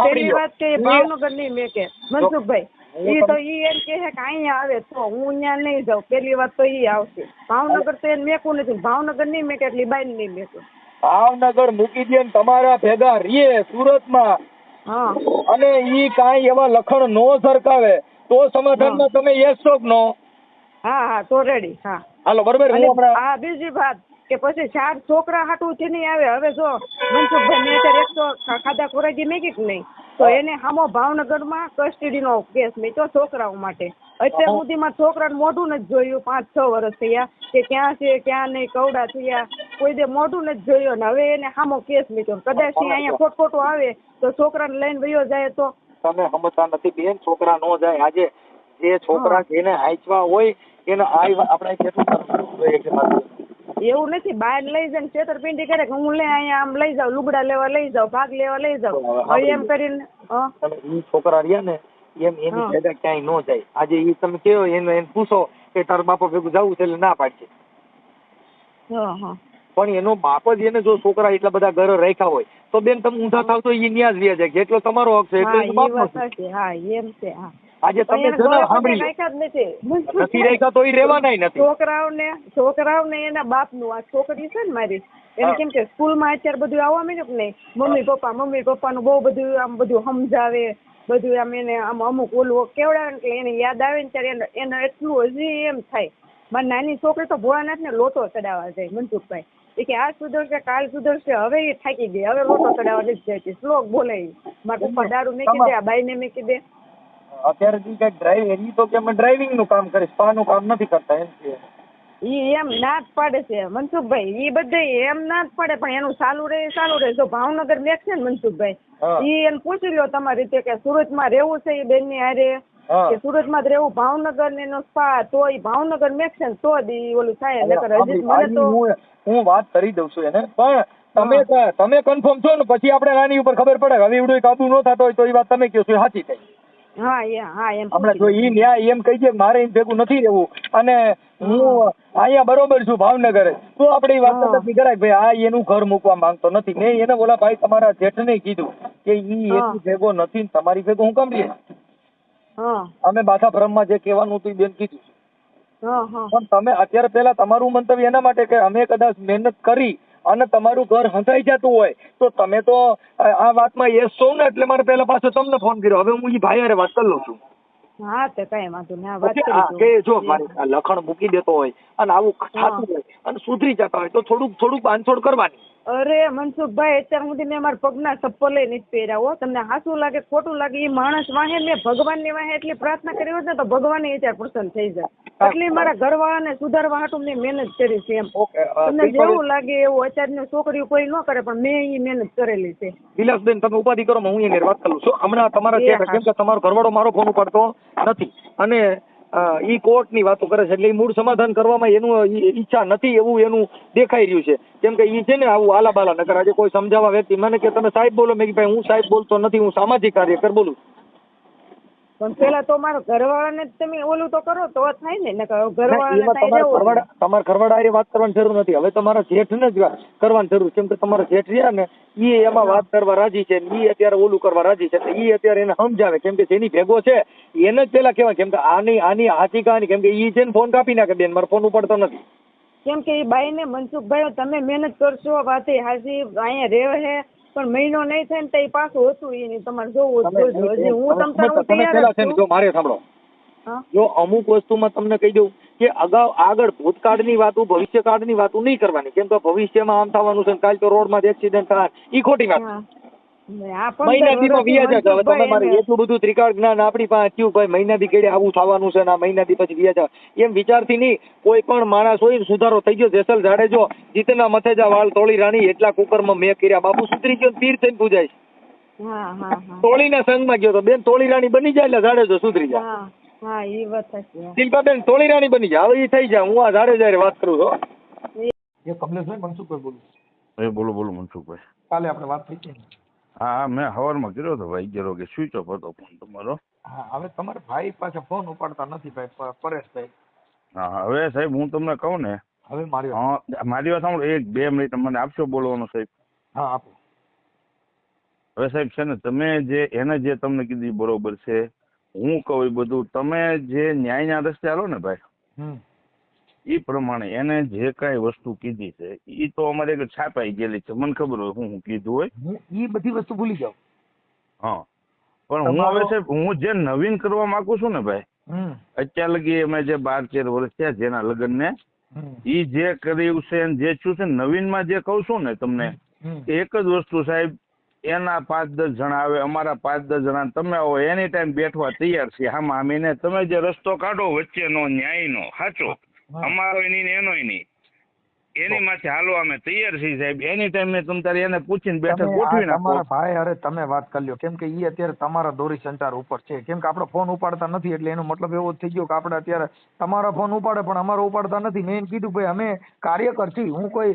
પેલી વાત કે ભાવનગર નહીં મેં કે મનસુખભાઈ એ તો ઈ એમ કે અહીંયા આવે તો હું ત્યાં નહીં જાઉં. પેલી વાત તો ઈ આવશે. ભાવનગર તો એને મેકું નથી. ભાવનગર નહીં મેકે એટલે બાઈ નહીં મેકું. ભાવનગર મૂકી દે ને તમારા ભેગા રીએ સુરતમાં અને ઈ કાંઈ એવા લખણ નો સરકાવે તો સમાધાનમાં તમે યસ છો કે નો? હા હા તો રેડી. હા હાલો બરોબર. હા બીજી વાત કે પછી 4 છોકરા હાટું થી નહીં આવે. હવે જો મનસુખભાઈ મેં અત્યારે 100 ખાધા ખોરાકી મેકી જ નહીં તો એને સામો ભાવનગરમાં કસ્ટડીનો કેસ મેક્યો છોકરાઓ માટે. અત્યાર સુધીમાં છોકરાને મોઢું નથી જોયું. 5-6 વર્ષ થયા કે ક્યાં છે ક્યાં નહીં, કવડા થયા, કોઈ દે મોઢું નથી જોયું. ને હવે એને સામો કેસ મેક્યો. કદાચ અહીંયા ખોટું આવે તો છોકરાને લઈને વયો જાય તો? તમે સમજતા નથી બેન, છોકરા નો જાય. આજે જે છોકરા જેને હાંચવા હોય એને આપણે કેટલું એવું નથી. બહાર લઈ જાય છેતરપિંડી કરે કે હું અહીંયા આમ લઈ જાઉં, લુગડા લેવા લઈ જાઉં, ભાગ લેવા લઈ જાઉં એમ કરીને ઈ છોકરા રહ્યા ને એમ એની ભેગા ક્યાંય ન જાય. આજે ઈ તમે કેવો એને પૂછો કે તાર બાપા ભેગું જવું છે એટલે ના પાડશે. પણ એનો બાપ જ એને જો છોકરા એટલા બધા ઘરે રાખ્યા હોય તો બેન તમે ઊંધા થાવ તો ઈ ન્યાજ વ્યા જાય જેટલો તમારો હક છે એટલો એનો બાપનો છે. હા એમ છે. હા આજે તમે સાંભળી નથી રાખ્યા તો ઈ રહેવાનાય નથી. છોકરાઓને એના બાપનું આ છોકરી છે ને મારી એને કેમ કે સ્કૂલમાં અત્યારે બધું આવવા માંડ્યું કે નહીં મમ્મી પપ્પાનું બહુ બધું આમ બધું સમજાવે બધું આમ એને આમ અમુક ઓલું કેવડાવે એટલે એને યાદ આવે ને ત્યારે એને એટલું હજી એમ થાય. મારી નાની છોકરી તો ભોળાનાથને લોટો ચડાવવા જાય મનસુખભાઈ. એ કે આ સુધરશે કાલ સુધરશે. હવે એ થાકી ગઈ. હવે લોટો ચડાવવા નથી જતી. શ્લોક બોલે મારા પપ્પા દારૂ મેકી દે, આ બાઈને મેકી દે. અત્યારે કઈક ડ્રાઈવિંગ તો કે અમે ડ્રાઇવિંગ નું કામ કરીશ, સ્પાનું કામ નથી કરતા એમ છે. ઈ એમ ના જ પાડે છે મનસુખભાઈ. ઈ બધે એમ ના જ પાડે પણ એનું ચાલુ રહે. જો ભાવનગર મેક છે ને મનસુખભાઈ ઈ એને પૂછી લો તમારી રીતે કે સુરતમાં રહેવું છે એ બેન ની હારે કે સુરતમાં જ રહેવું ભાવનગર ને એનો સ્પા તો ઈ ભાવનગર મેક છે ને તો જ ઓલું થાય. મને તો હું વાત કરી દઉં છું એને પણ તમે કન્ફર્મ છો ને પછી આપણે નાની ઉપર ખબર પડે. હવે એવડું કાબુ ન થતો હોય તો એ વાત તમે કહો છો એ સાચી થઈ. હમણાં જો ઈ ન્યાય એમ કહી દે મારે એમ ભેગું નથી રહેવું અને હું અહીંયા બરોબર છું ભાવનગર તો આપણે એ વાત નથી કરાય ભાઈ આ એનું ઘર મૂકવા માંગતો નથી. મેં એને બોલા ભાઈ તમારા જેઠને કીધું કે ઈ એની ભેગો નથી તમારી ભેગો હું કામ લે. અમે બાથા ભ્રમમાં જે કહેવાનું હતું બેન કીધું. પણ તમે અત્યારે પેલા તમારું મંતવ્ય એના માટે કે અમે કદાચ મહેનત કરી અને તમારું ઘર હંસાઈ જતું હોય તો તમે તો આ વાતમાં યસ છો ને, એટલે મારે પેલા પાછો તમને ફોન કર્યો. હવે હું ઈ ભાઈ હારે વાત કરી લઉં છું. હા તો કઈ વાંધો નહીં, આ વાત કે કરી જો મારે આ લખણ મૂકી દેતો હોય અને આવું થતું હોય અને સુધરી જતા હોય તો થોડુંક બાંધછોડ કરવાની. અરે મનસુખભાઈ, અત્યાર સુધી મેં મારા પગના ચપ્પલે નથી પહેર્યા હો. તમને હાચું લાગે ખોટું લાગે, એ માણસ વાહે મેં ભગવાનની વાહે એટલી પ્રાર્થના કરી હોત ને તો ભગવાન અત્યારે પ્રસન્ન થઈ જાય. એટલે મારા ઘરવાળાને સુધારવા હાટું મેં મહેનત કરી છે એમ. તમને જેવું લાગે એવું અત્યારની છોકરીઓ કોઈ ન કરે, પણ મેં એ મહેનત કરેલી છે. વિલાસબેન તમે ઉપાધિ કરો, હું એની વાત કરું છું હમણાં તમારા કેમ કે તમારો ઘરવાળો મારો ફોન ઉપાડતો નથી અને ઈ કોર્ટ ની વાતો કરે છે, એટલે મૂળ સમાધાન કરવામાં એનું ઈચ્છા નથી એવું એનું દેખાઈ રહ્યું છે. કેમ કે ઈ છે ને આવું આલાબાલા નકર. આજે કોઈ સમજાવવા વ્યક્તિ મને કે તમે સાહેબ બોલો, મેં ભાઈ હું સાહેબ બોલતો નથી, હું સામાજિક કાર્યકર બોલું. પણ પેલા તો મારો ઘરવાળાને તમે ઓલું તો કરો તો થાય ને, તમારા ઘરવાળા હારે વાત કરવાની જરૂર નથી. હવે તમારા જેઠને જ કરવાની જરૂર, કેમ કે તમારા જેઠ રહ્યા ને ઈ એમાં વાત કરવા રાજી છે, ઈ અત્યારે ઓલું કરવા રાજી છે, ઈ અત્યારે એને સમજાવે. કેમ કે જેની ભેગો છે એને જ પેલા કહેવાય. કેમ કે આની હાચી કહાની, કેમ કે ઈ છે ને ફોન કાપી નાખે, બેન મારો ફોન ઉપાડતો નથી. કેમ કે એ બાઈ ને મનસુખભાઈ તમે મહેનત કરશો, વાત હાજી અહીંયા રહે છે પણ મહિનો નહીં થાય ને તો એ પાછું હતું એ તમારે જોવું હજી હું તમને જો મારે સાંભળો, જો અમુક વસ્તુમાં તમને કહી દઉં કે આગળ ભૂતકાળની વાતો ભવિષ્યકાળની વાતો નહીં કરવાની. કેમ કે ભવિષ્યમાં આમ થવાનું છે, કાલ તો રોડમાં એક્સિડન્ટ થાય, ઈ ખોટી વાત. મહિનાથીમાં વ્યાજ આવે. હવે તમારે એટલું બધું ત્રિકાળ જ્ઞાન આપણી પાસે થયું ભાઈ મહિનાથી કેડે આવું થવાનું છે ને આ મહિનાથી પછી વ્યાજ આવે એમ વિચારથી નહીં. કોઈ પણ માણસ હોય સુધારો થઈ ગયો. જેસલ જાડેજો જીતના મથેજા વાળ તોળી રાણી એટલા કુકરમાં મેં કર્યા, બાપુ સુધરી ગયો, પીર થઈને પૂજાય. તોળીના સંઘમાં ગયો તો બેન તોળી રાણી બની જાય એટલે જાડેજો સુધરી જાય. શિલ્પાબેન તોળી રાણી બની જાય, હવે એ થઈ જાય. હું આ જાડેજા વાત કરું છું. એ કમલેશભાઈ મનસુખભાઈ બોલું. બોલો મનસુખભાઈ. કાલે આપણે વાત થઈ ગઈ. હા મેં સવારમાં કર્યો હતો ભાઈ, 11 વાગે સ્વિચ ઓફ હતો ફોન તમારો. હા હવે તમારા ભાઈ પાસે ફોન ઉપાડતા નથી ભાઈ પરેશભાઈ. હા હવે સાહેબ હું તમને કહું ને, હવે મારી વાત સાંભળો, 1-2 મિનિટ મને આપશો બોલવાનો સાહેબ? હા આપો. હવે સાહેબ છે ને તમે એને જે તમને કીધું બરોબર છે, હું કહું એ બધું તમે જે ન્યાયના રસ્તે હાલો ને ભાઈ, એ પ્રમાણે એને જે કઈ વસ્તુ કીધી છે એ તો અમારે છાપાઈ ગયેલી છે, મને ખબર હોય હું કીધું હોય, એ બધી વસ્તુ ભૂલી જાવ. હા પણ હું હવે સાહેબ હું જે નવીન કરવા માંગુ છું ને ભાઈ, અત્યાર લગી અમે જે 12-13 વર્ષ થયા જેના લગ્ન ને ઈ જે કર્યું છે જે છું છે નવીનમાં જે કહું છું ને તમને, એક જ વસ્તુ સાહેબ, એના 5-10 જણા આવે, અમારા 5-10 જણા, તમે આવો એની ટાઈમ બેઠવા તૈયાર છે. આમાં આમીને તમે જે રસ્તો કાઢો વચ્ચેનો ન્યાયનો સાચો, અમારો નહીં એનો નહીં, એની માથે હાલો અમે તૈયાર છીએ સાહેબ. એની ટાઈમ મેં તમ તારે એને પૂછીને બેઠક ગોઠવી નાખો. તમારા ભાઈ અરે તમે વાત કરી લ્યો. કેમ કે ઈ અત્યારે તમારા દોરી સંચાર ઉપર છે. કેમ કે આપણો ફોન ઉપાડતા નથી એટલે એનો મતલબ એવો થઈ ગયો કે આપણે અત્યારે તમારા ફોન ઉપાડે પણ અમારો ઉપાડતા નથી. મેં એને કીધું ભાઈ અમે કાર્યકર છીએ, હું કોઈ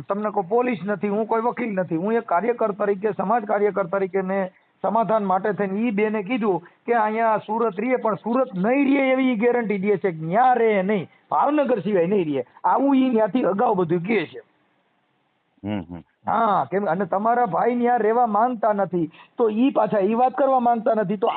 તમને કોઈ પોલીસ નથી, હું કોઈ વકીલ નથી, હું એક કાર્યકર તરીકે સમાજ કાર્યકર તરીકે ને સમાધાન માટે થઈને ઈ બેને કીધું કે અહીંયા સુરત રહીએ પણ સુરત નહીં રહીએ એવી ગેરંટી દે છે કે ન્યા રહે નહીં, ભાવનગર સિવાય નહીં રહીએ, આવું ઈ ત્યાંથી અગાઉ બધું કહે છે. હા કેમ અને તમારા ભાઈ ન્યા રહેવા માંગતા નથી તો ઈ પાછા ઈ વાત કરવા માંગતા નથી. તો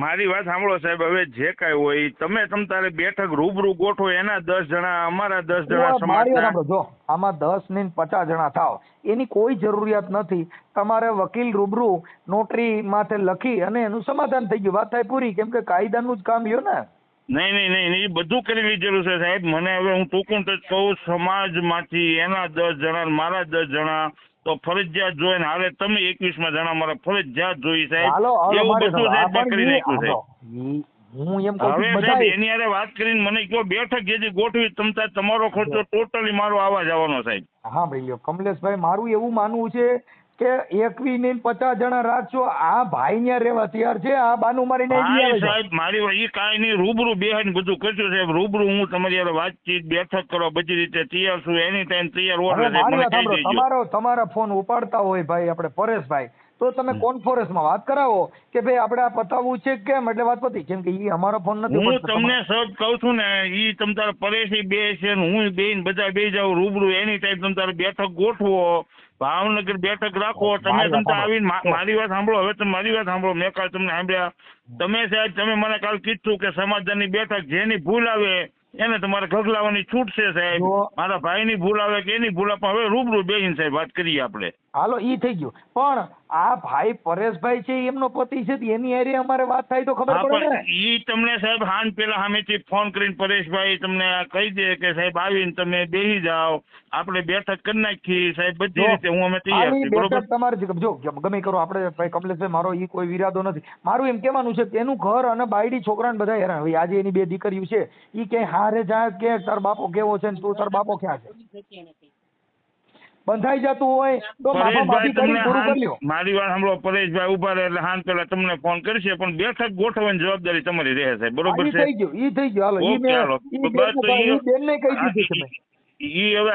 મારી વાત સાંભળો સાહેબ, હવે જે કઈ હોય તમે તારે બેઠક રૂબરૂ ગોઠવો, એના 10 જણા અમારા 10 જણા સમાજના. જો આમાં 10 ને 50 જણા થાવ એની કોઈ જરૂરિયાત નથી. તમારે વકીલ રૂબરૂ નોટરી માથે લખી અને એનું સમાધાન થઈ ગયું, વાત થાય પૂરી. કેમ કે કાયદાનું જ કામ લ્યો ને. નહીં એ બધું કરી લીધેલું છે સાહેબ. મને હવે હું ટૂંકું ટચ કહું, સમાજમાંથી એના 10 જણા મારા 10 જણા તો ફરજિયાત જોઈએ ને. હાલે તમે 21માં જણા મારા ફરજિયાત જોઈ સાહેબ, એવું બધું સાહેબ કરી નાખ્યું સાહેબ. હવે સાહેબ એની હારે વાત કરીને મને કહો બેઠક જે ગોઠવી તમતા તમારો ખર્ચો ટોટલી મારો આવવા જવાનો સાહેબ. હા ભાઈ કમલેશભાઈ, મારું એવું માનવું છે કે 21 ને 50 જણા રાખશો, આ ભાઈ ત્યાં રહેવા તૈયાર છે, આ બાનું મારીને સાહેબ મારી એ કાંઈ નહીં, રૂબરૂ બેહીને બધું કરશું સાહેબ. રૂબરૂ હું તમારી યાર વાતચીત બેઠક કરવા બધી રીતે તૈયાર છું, એની ટાઈમ તૈયાર હોય. તમારા ફોન ઉપાડતા હોય ભાઈ આપણે પરેશભાઈ, તો તમે કોન્ફરન્સમાં વાત કરાવો કે ભાઈ આપણે આ પતાવવું છે કેમ, એટલે વાત પતી. કેમ કે ઈ અમારો ફોન નથી હું ઉપડતો. તમને સબ કહું છું ને, ઈ તમ તારે પરેશ બે છે ને હું બેન બધા બે જાવ રૂબરૂ એની ટાઈપ તમ તારે બેઠક ગોઠવો, ભાવનગર બેઠક રાખો. તમે તમ તારે આવીને મારી વાત સાંભળો. હવે તમે મારી વાત સાંભળો. મેં કાલ તમને સાંભળ્યા. તમે સાહેબ તમે મને કાલ કીધું કે સમાધાનની બેઠક, જેની ભૂલ આવે એને તમારે ગગલાવાની છૂટ છે સાહેબ. મારા ભાઈની ભૂલ આવે કે એની ભૂલ આવે, હવે રૂબરૂ બેસીને સાહેબ વાત કરીએ આપણે. હાલો ઈ થઈ ગયું, પણ આ ભાઈ પરેશભાઈ છે એમનો પતિ છે, એની હારે અમારે વાત થાય તો ખબર પડે ને. ઈ તમને સાહેબ હાન પેલા સામેથી ફોન કરીને પરેશભાઈ તમને કહી દે કે સાહેબ આવીને તમે બેસી જાઓ, આપણે બેઠક કરી નાખી સાહેબ, બધી રીતે હું અમે તૈયાર છીએ. બરોબર તમારે જો ગમે કરો આપણે ભાઈ કમલેશભાઈ, મારો ઈ કોઈ વિરાદો નથી. મારું એમ કહેવાનું છે કે એનું ઘર અને બાયડી છોકરાને બધા હેરાન. હવે આજે એની 2 દીકરીઓ છે, ઈ કે હારે જાય કે તાર બાપો કેવો છે ને તું તાર બાપો ક્યાં છે, બંધાઈ જતું હોય તો માફી કરી પૂરું કરી લ્યો. મારી વાત સાંભળો. પરેશભાઈ ઉભા રહે એટલે હાન પેલા તમને ફોન કરશે, પણ બેઠક ગોઠવવાની જવાબદારી તમારી રહે સાહેબ. બરોબર છે? ઈ થઈ ગયું. હાલો ઈ બેનને કહી દીધું તમે. ઈ હવે